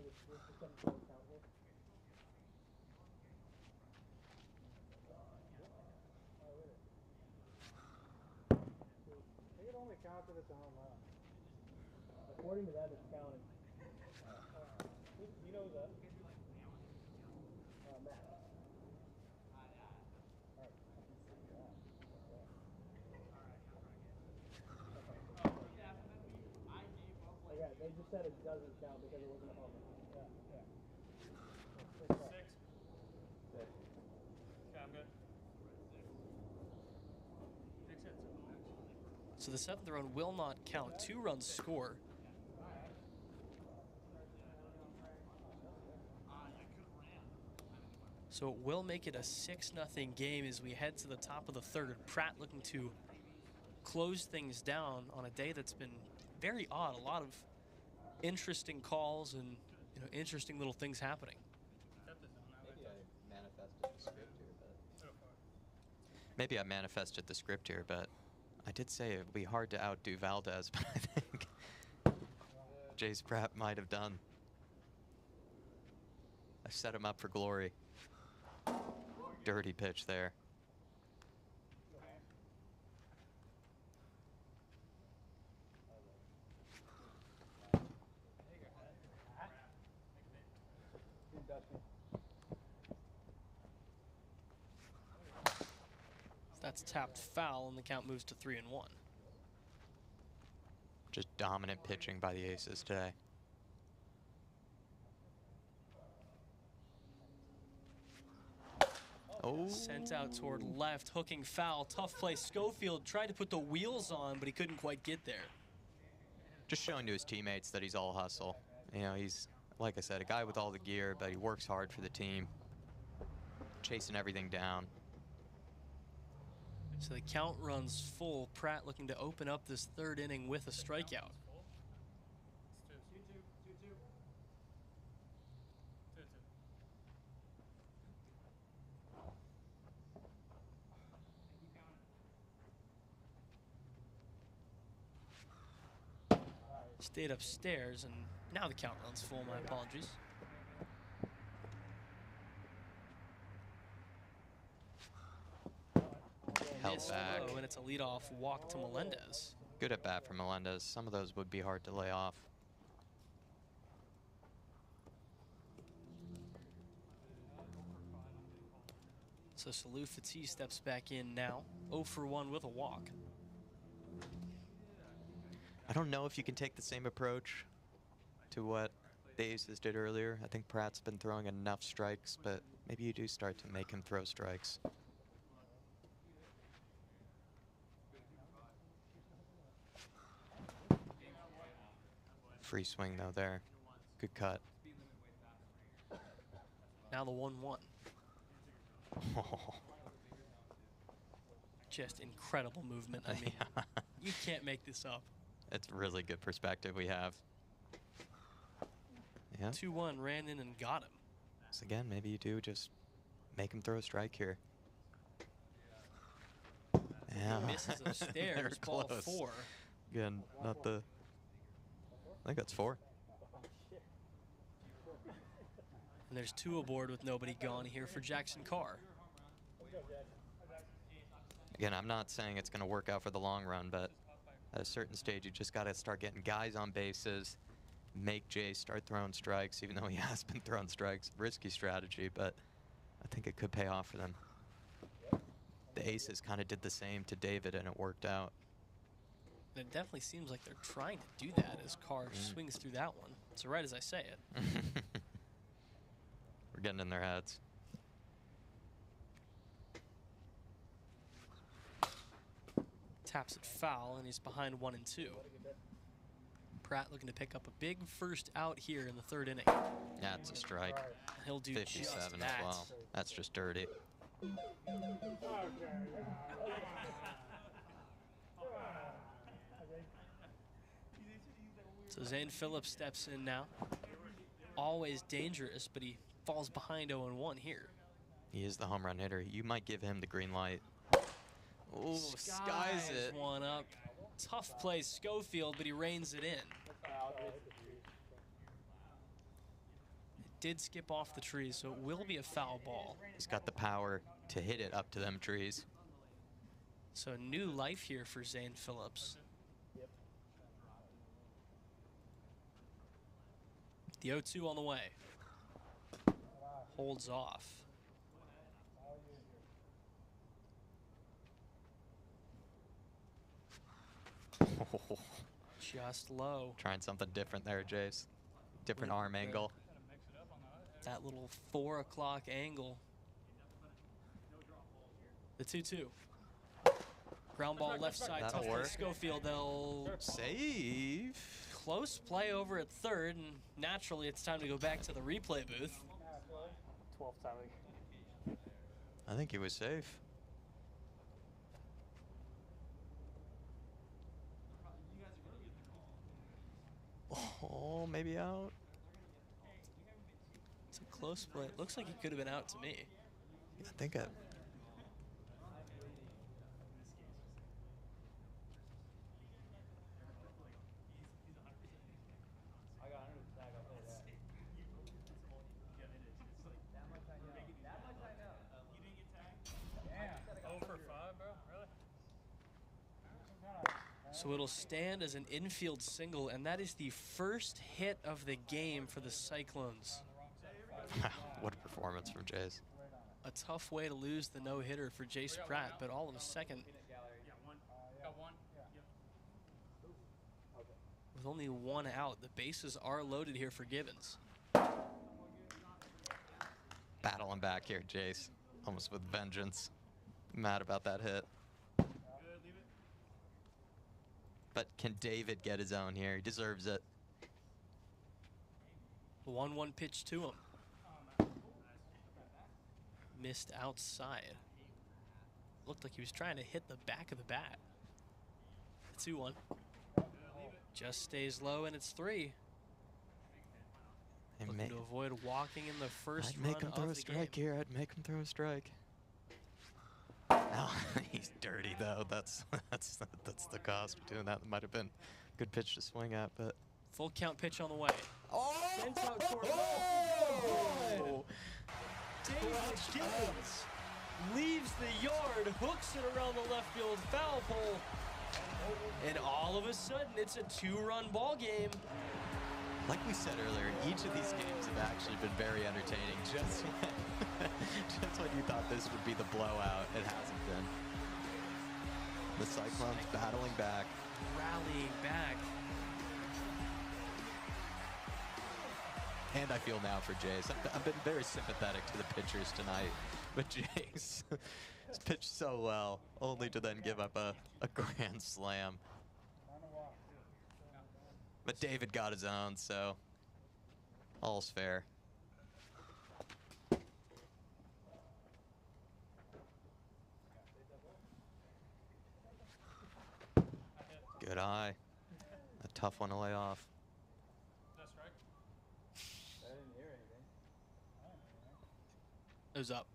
It's the 7th run count here. I think it only counts if it's a home run. According to that, it's counting. He knows that. Matt. Yeah, they just said it doesn't count because it wasn't a home run. Yeah. 6. Okay, I'm good. So the 7th run will not count. 2 runs score. So it will make it a 6-0 game as we head to the top of the 3rd. Pratt looking to close things down on a day that's been very odd. A lot of interesting calls and interesting little things happening. Maybe I manifested the script here, but I did say it would be hard to outdo Valdez, but I think Jace Pratt might have done. I set him up for glory. Dirty pitch there. That's tapped foul, and the count moves to 3-1. Just dominant pitching by the Aces today. Oh. Sent out toward left, hooking foul. Tough play. Schofield tried to put the wheels on, but he couldn't quite get there. Just showing to his teammates that he's all hustle. He's, like I said, a guy with all the gear, but he works hard for the team. Chasing everything down. So the count runs full. Pratt looking to open up this 3rd inning with a strikeout. Stayed upstairs, and now the count runs full. My apologies. Held back. And it's a leadoff walk to Melendez. Good at bat for Melendez. Some of those would be hard to lay off. So Salou Fati steps back in now. 0 for 1 with a walk. I don't know if you can take the same approach to what the Aces did earlier. I think Pratt's been throwing enough strikes, but maybe you do start to make him throw strikes. Free swing though there. Good cut. Now the 1-1. Just incredible movement. I mean, you can't make this up. It's really good perspective we have. Yeah. 2-1, ran in and got him. So again, maybe you do just make him throw a strike here. Yeah. Misses upstairs, ball close. 4. Again, not the... I think that's 4. And there's 2 aboard with nobody gone here for Jackson Carr. Again, I'm not saying it's going to work out for the long run, but at a certain stage, you just got to start getting guys on bases, make Jay start throwing strikes, even though he has been throwing strikes. Risky strategy, but I think it could pay off for them. The Aces kind of did the same to David, and it worked out. It definitely seems like they're trying to do that as Carr swings through that one. So right as I say it. We're getting in their heads. Taps it foul, and he's behind 1 and 2. Pratt looking to pick up a big first out here in the 3rd inning. That's a strike. He'll do 57 just as that. well. That's just dirty. So Zane Phillips steps in now. Always dangerous, but he falls behind 0-1 here. He is the home run hitter. You might give him the green light. Oh, skies it. One up. Tough play, Schofield, but he reins it in. It did skip off the trees, so it will be a foul ball. He's got the power to hit it up to them trees. So new life here for Zane Phillips. The 0-2 on the way. Holds off. Just low. Trying something different there, Jace. Different arm angle. That little 4 o'clock angle. The 2-2. Ground ball left side. That'll Tough work. play Schofield. They'll save. Close play over at 3rd, and naturally it's time to go back to the replay booth. 12th time. I think he was safe. Oh, maybe out. It's a close play. It looks like he could have been out to me. I think it. So it'll stand as an infield single, and that is the first hit of the game for the Cyclones. What a performance from Jace. A tough way to lose the no-hitter for Jace Pratt, but all of a second, with only 1 out, the bases are loaded here for Gibbons. Battling back here, Jace. Almost with vengeance. Mad about that hit. But can David get his own here? He deserves it. 1-1 pitch to him. Missed outside. Looked like he was trying to hit the back of the bat. 2-1. Just stays low, and it's 3. Looking to avoid walking in the first I'd make him throw a strike here. I'd make him throw a strike. Oh, he's dirty though. That's the cost of doing that. That might have been a good pitch to swing at, but full count pitch on the way. Oh! Sends out toward Oh! David Gibbons leaves the yard, hooks it around the left field foul pole, and all of a sudden it's a 2-run ball game. Like we said earlier, each of these games have actually been very entertaining. Just when you thought this would be the blowout, it hasn't been. The Cyclones battling back. Rallying back. And I feel now for Jace. I've been very sympathetic to the pitchers tonight, but Jace has pitched so well, only to then give up a grand slam. But David got his own, so all's fair. Good eye. A tough one to lay off. It was up.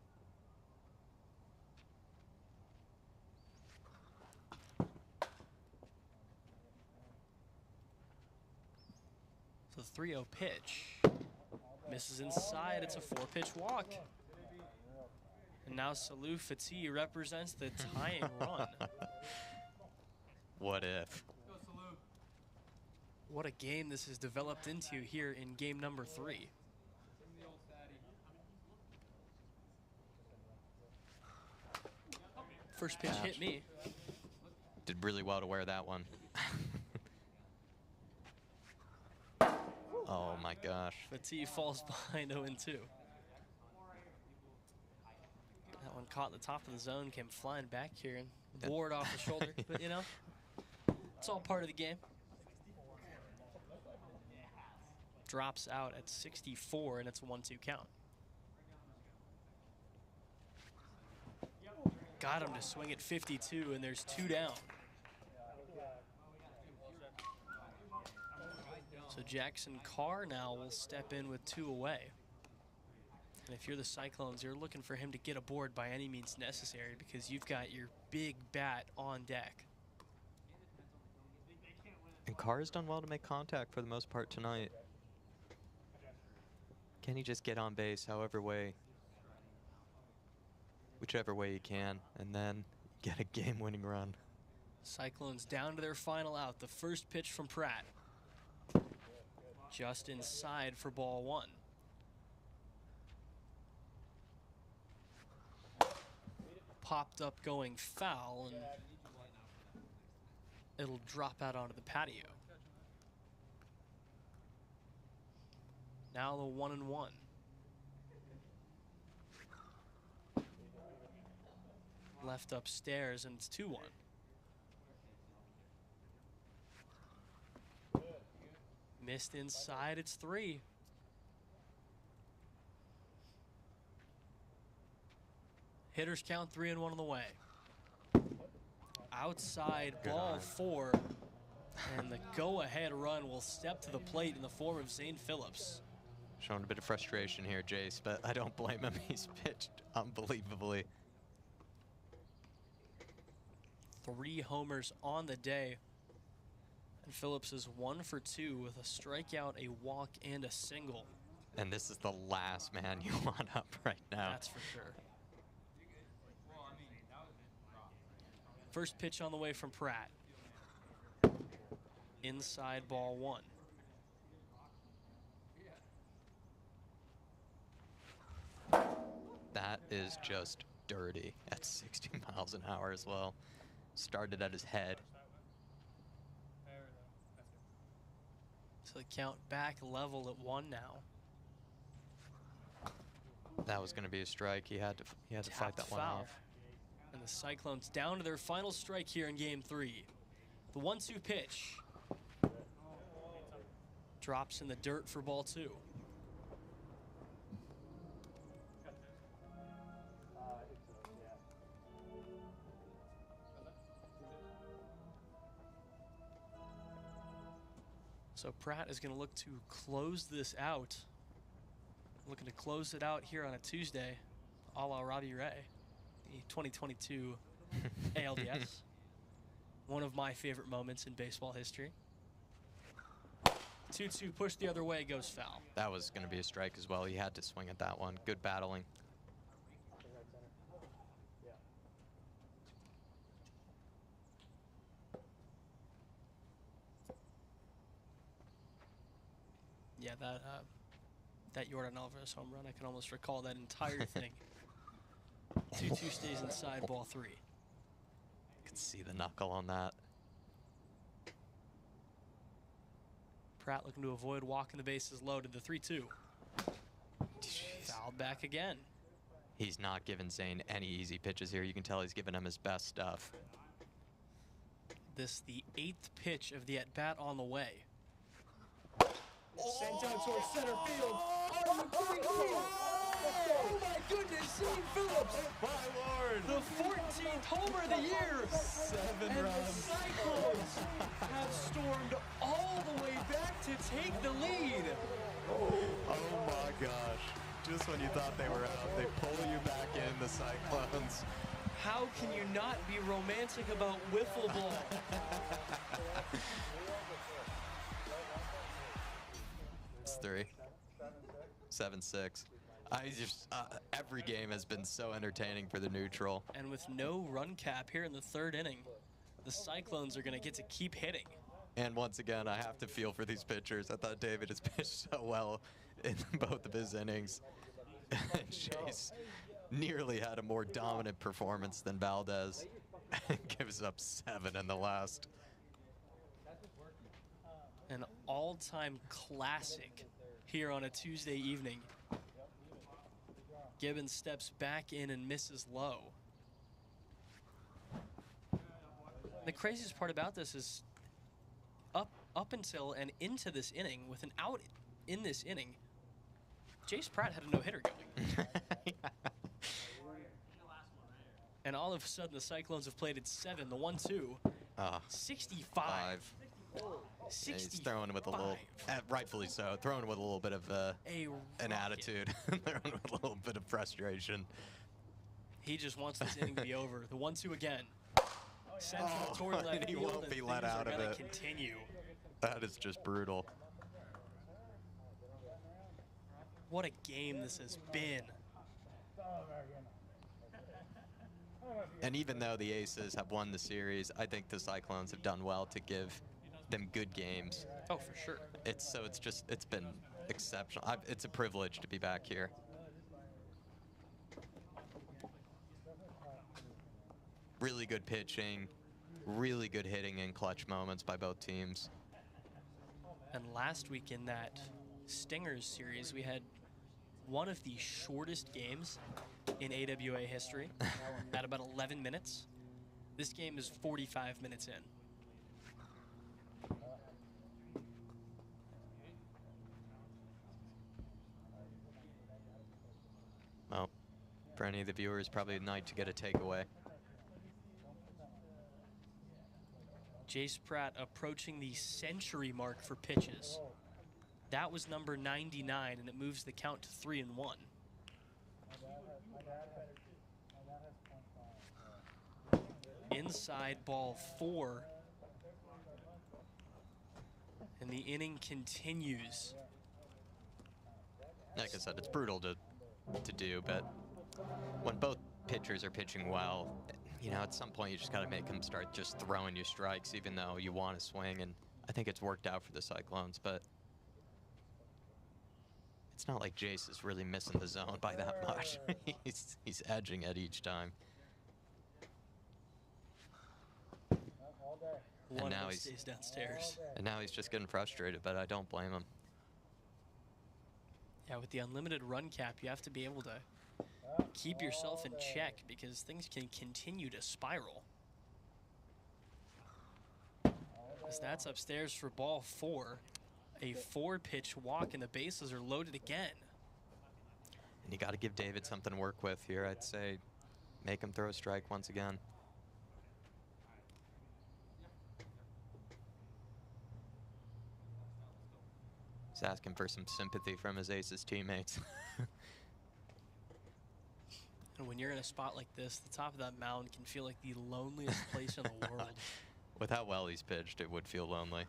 So the 3-0 pitch. Misses inside. It's a 4-pitch walk. And now Salou Fati represents the tying run. What if? What a game this has developed into here in game number 3. First pitch hit me. Did really well to wear that one. Oh my gosh. Fati falls behind 0-2. That one caught in the top of the zone, came flying back here and board off the shoulder. But you know, it's all part of the game. Drops out at 64 and it's a 1-2 count. Got him to swing at 52 and there's 2 down. So Jackson Carr now will step in with 2 away. And if you're the Cyclones, you're looking for him to get aboard by any means necessary because you've got your big bat on deck. And Carr has done well to make contact for the most part tonight. Can he just get on base whichever way he can, and then get a game-winning run? Cyclones down to their final out. The first pitch from Pratt. Just inside for ball 1. Popped up going foul, and it'll drop out onto the patio. Now the 1-1. Left upstairs, and it's 2-1. Missed inside, it's 3. Hitters count 3-1 on the way. Outside, ball 4. And the go-ahead run will step to the plate in the form of Zane Phillips. Showing a bit of frustration here, Jace, but I don't blame him. He's pitched unbelievably. 3 homers on the day. And Phillips is 1 for 2 with a strikeout, a walk, and a single. And this is the last man you want up right now. That's for sure. First pitch on the way from Pratt. Inside, ball 1. That is just dirty at 60 miles an hour as well. Started at his head. So the count back level at 1 now. That was going to be a strike. He had to fight that one off. And the Cyclones down to their final strike here in game 3. The 1-2 pitch. Drops in the dirt for ball 2. So Pratt is going to look to close this out. Looking to close it out here on a Tuesday, a la Robbie Ray, the 2022 ALDS. One of my favorite moments in baseball history. 2-2 push the other way, goes foul. That was going to be a strike as well. He had to swing at that one. Good battling. Yeah, that Jordan Alvarez home run, I can almost recall that entire thing. 2-2 stays inside, ball 3. You can see the knuckle on that. Pratt looking to avoid walking the bases loaded. The 3-2. Fouled back again. He's not giving Zane any easy pitches here. You can tell he's giving him his best stuff. This the 8th pitch of the at-bat on the way. Sent out towards center field. Are you kidding me? Oh my goodness, Zane Phillips! My lord! The 14th homer of the year! 7 and runs. The Cyclones have stormed all the way back to take the lead. Oh my gosh. Just when you thought they were out, they pull you back in, the Cyclones. How can you not be romantic about wiffle ball? It's 3. 7-6. Every game has been so entertaining for the neutral. And with no run cap here in the 3rd inning, the Cyclones are going to get to keep hitting. And once again, I have to feel for these pitchers. I thought David has pitched so well in both of his innings. Chase nearly had a more dominant performance than Valdez and gives up 7 in the last. An all-time classic here on a Tuesday evening. Gibbons steps back in and misses low. The craziest part about this is up until and into this inning, with an out in this inning, Jace Pratt had a no-hitter going. And all of a sudden, the Cyclones have played at 7. The 1-2, 65. 65. He's throwing with a little, rightfully so, throwing with a little bit of an attitude, throwing with a little bit of frustration. He just wants this inning to be over. The 1-2 again. Central toward left He field, won't be and let things out are of gonna it. Continue. That is just brutal. What a game this has been. And even though the Aces have won the series, I think the Cyclones have done well to give them good games. Oh, for sure. It's been exceptional. It's a privilege to be back here. Really good pitching, really good hitting in clutch moments by both teams. And last week in that Stingers series, we had one of the shortest games in AWA history at about 11 minutes. This game is 45 minutes in. Well, for any of the viewers, probably a night to get a takeaway. Jace Pratt approaching the century mark for pitches. That was number 99, and it moves the count to 3-1. Inside ball 4. And the inning continues. Like I said, it's brutal to do, but when both pitchers are pitching well, you know, at some point you just got to make them start just throwing you strikes, even though you want to swing. And I think it's worked out for the Cyclones, but it's not like Jace is really missing the zone by that much. he's edging it each time. One now he stays downstairs. And now he's just getting frustrated, but I don't blame him. Yeah, with the unlimited run cap, you have to be able to keep yourself in check because things can continue to spiral. As that's upstairs for ball 4. A 4-pitch walk and the bases are loaded again. And you got to give David something to work with here. I'd say make him throw a strike once again. He's asking for some sympathy from his Aces teammates. And when you're in a spot like this, the top of that mound can feel like the loneliest place in the world. With how well he's pitched, it would feel lonely.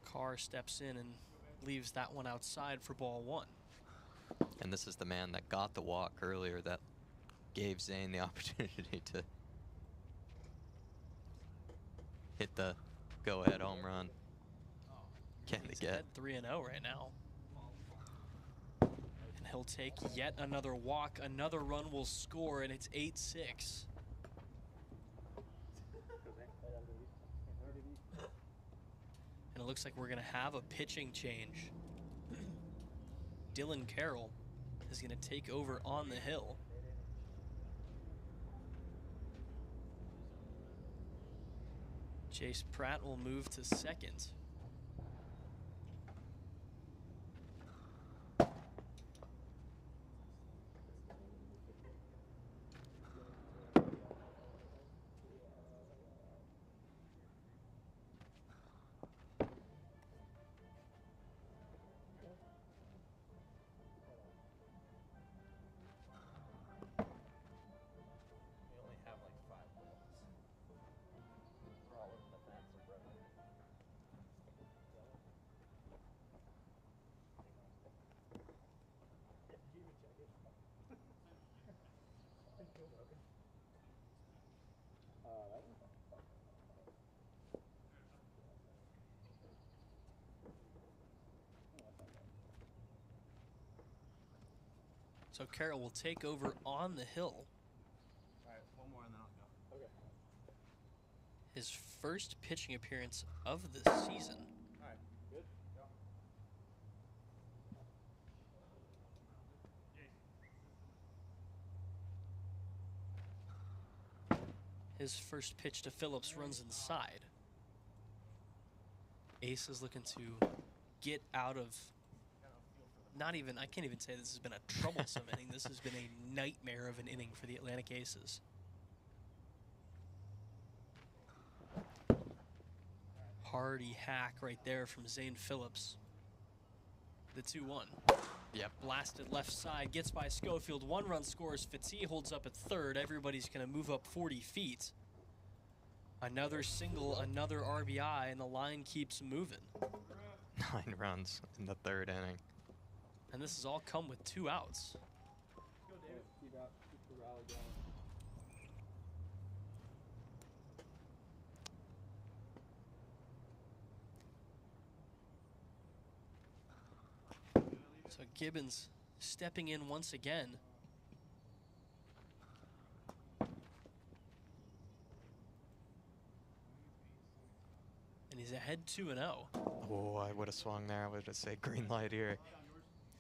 Carr steps in and leaves that one outside for ball 1. And this is the man that got the walk earlier that gave Zane the opportunity to hit the go-ahead home run. Can they get 3-0 right now? And he'll take yet another walk. Another run will score, and it's 8-6. And it looks like we're going to have a pitching change. Dylan Carroll is going to take over on the hill. Chase Pratt will move to second. So Carroll will take over on the hill. All right, one more and then I'll go. Okay. His first pitching appearance of the season. All right, good. Go. His first pitch to Phillips runs inside. Ace is looking to get out of, I can't even say this has been a troublesome inning. This has been a nightmare of an inning for the Atlantic Aces. Hardy hack right there from Zane Phillips. The 2-1. Yep. Blasted left side, gets by Schofield. 1 run scores. Fati holds up at third. Everybody's going to move up 40 feet. Another single, another RBI, and the line keeps moving. 9 runs in the 3rd inning. And this has all come with 2 outs. Go, David. Keep the rally going. So Gibbons stepping in once again. And he's ahead 2-0. Oh, I would have swung there. I would have said green light here.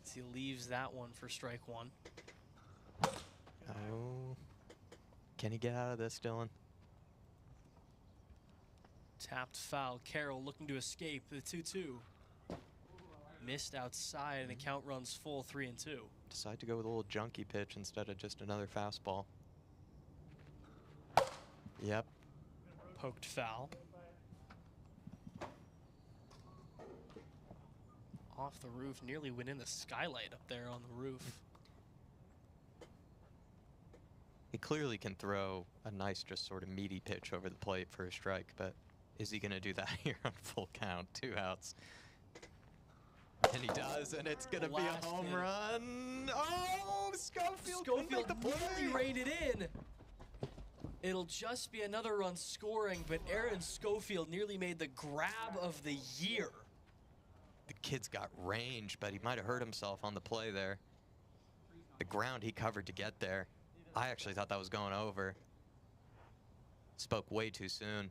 As he leaves that one for strike 1. Oh. Can he get out of this, Dylan? Tapped foul. Carroll looking to escape. The 2-2. Missed outside, and the count runs full 3-2. Decide to go with a little junky pitch instead of just another fastball. Yep. Poked foul. Off the roof, nearly went in the skylight up there on the roof. He clearly can throw a nice, just sort of meaty pitch over the plate for a strike, but is he going to do that here on full count? 2 outs. And he does, and it's going to be a home run. Oh, Schofield make the play. Nearly rated in. It'll just be another run scoring, but Aaron Schofield nearly made the grab of the year. The kid's got range, but he might have hurt himself on the play there. The ground he covered to get there. I actually thought that was going over. Spoke way too soon.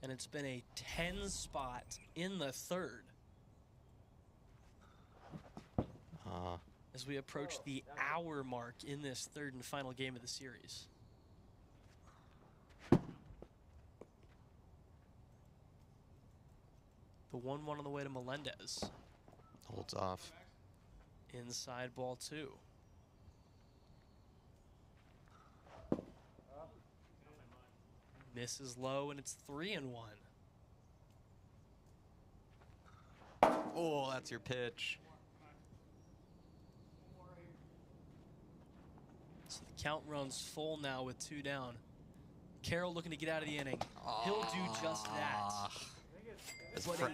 And it's been a 10 spot in the 3rd. As we approach the hour mark in this 3rd and final game of the series. The 1-1 on the way to Melendez. Holds off. Inside ball 2. Misses low, and it's 3-1. Oh, that's your pitch. So the count runs full now with 2 down. Carroll looking to get out of the inning. He'll do just that. But a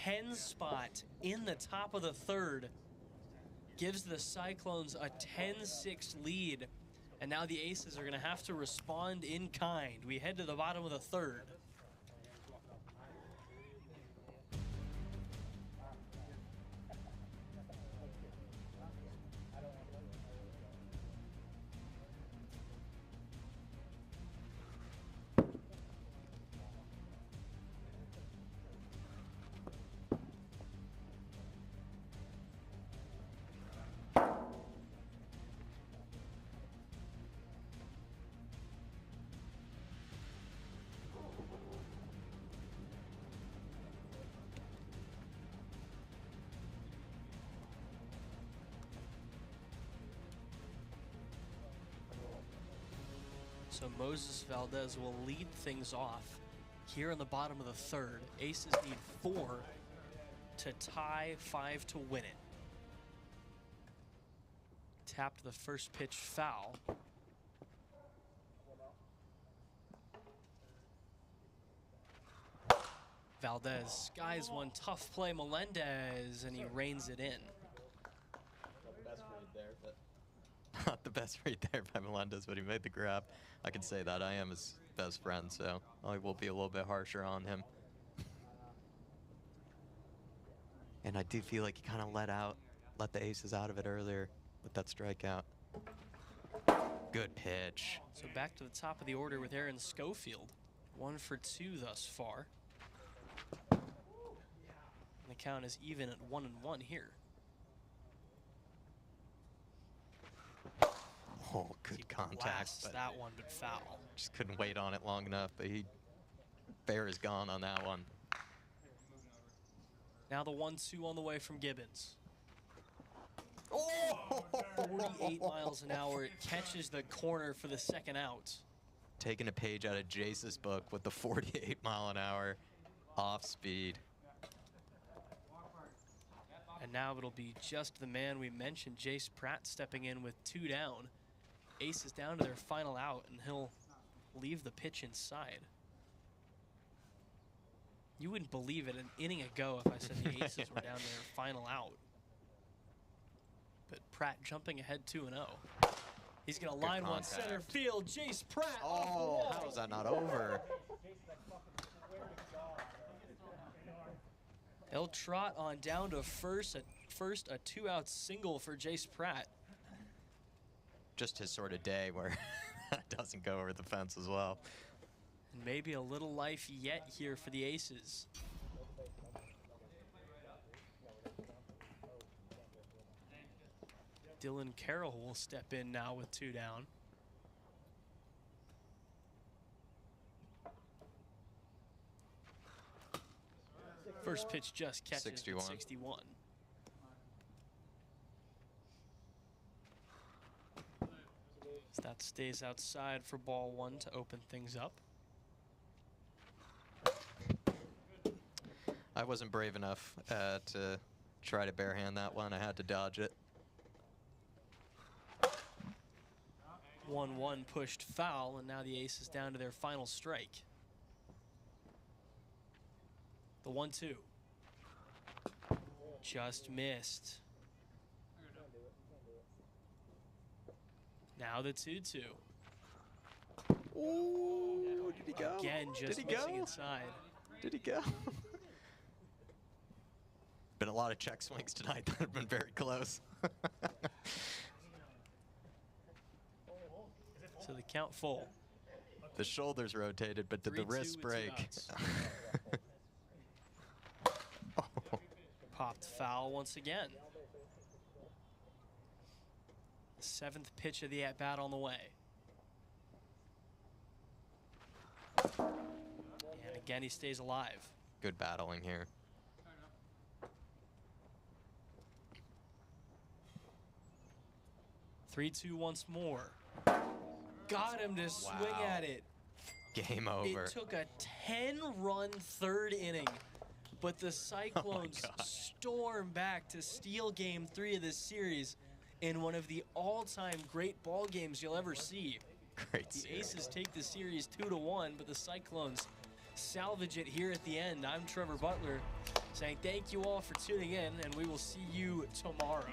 10 spot in the top of the 3rd gives the Cyclones a 10-6 lead. And now the Aces are going to have to respond in kind. We head to the bottom of the 3rd. So Moses Valdez will lead things off here in the bottom of the third. Aces need 4 to tie, 5 to win it. Tapped the first pitch foul. Valdez skies one, tough play, Melendez, and he reins it in. Not the best read there by Melendez, but he made the grab. I can say that. I am his best friend, so I will be a little bit harsher on him. And I do feel like he kind of let the aces out of it earlier with that strikeout. Good pitch. So back to the top of the order with Aaron Schofield. 1 for 2 thus far. And the count is even at 1-1 here. Oh, good contact. But that one, but foul. Just couldn't wait on it long enough, but fair is gone on that one. Now the 1-2 on the way from Gibbons. Oh! 48 miles an hour. It catches the corner for the second out. Taking a page out of Jace's book with the 48 mile an hour off speed. And now it'll be just the man we mentioned, Jace Pratt, stepping in with 2 down. Ace is down to their final out, and he'll leave the pitch inside. You wouldn't believe it an inning ago if I said the Aces were down to their final out. But Pratt jumping ahead 2-0. He's going to line one center field. Jace Pratt. Oh, how is that not over? They'll trot on down to first a 2-out single for Jace Pratt. Just his sort of day where it doesn't go over the fence as well. And maybe a little life yet here for the Aces. Dylan Carroll will step in now with 2 down. First pitch just catches 61. 61. So that stays outside for ball 1 to open things up. I wasn't brave enough to try to barehand that one. I had to dodge it. 1-1 pushed foul, and now the Ace is down to their final strike. The 1-2. Just missed. Now the 2-2. Ooh, did he go? Again, just missing inside. Did he go? Been a lot of check swings tonight that have been very close. So the count full. The shoulders rotated, but did the wrist break? Popped foul once again. 7th pitch of the at-bat on the way. And again, he stays alive. Good battling here. Three-two once more. Got him to swing at it. Game over. It took a 10-run third inning, but the Cyclones storm back to steal Game 3 of this series in one of the all-time great ball games you'll ever see. Great The series. Aces take the series 2-1, but the Cyclones salvage it here at the end. I'm Trevor Butler saying thank you all for tuning in, and we will see you tomorrow.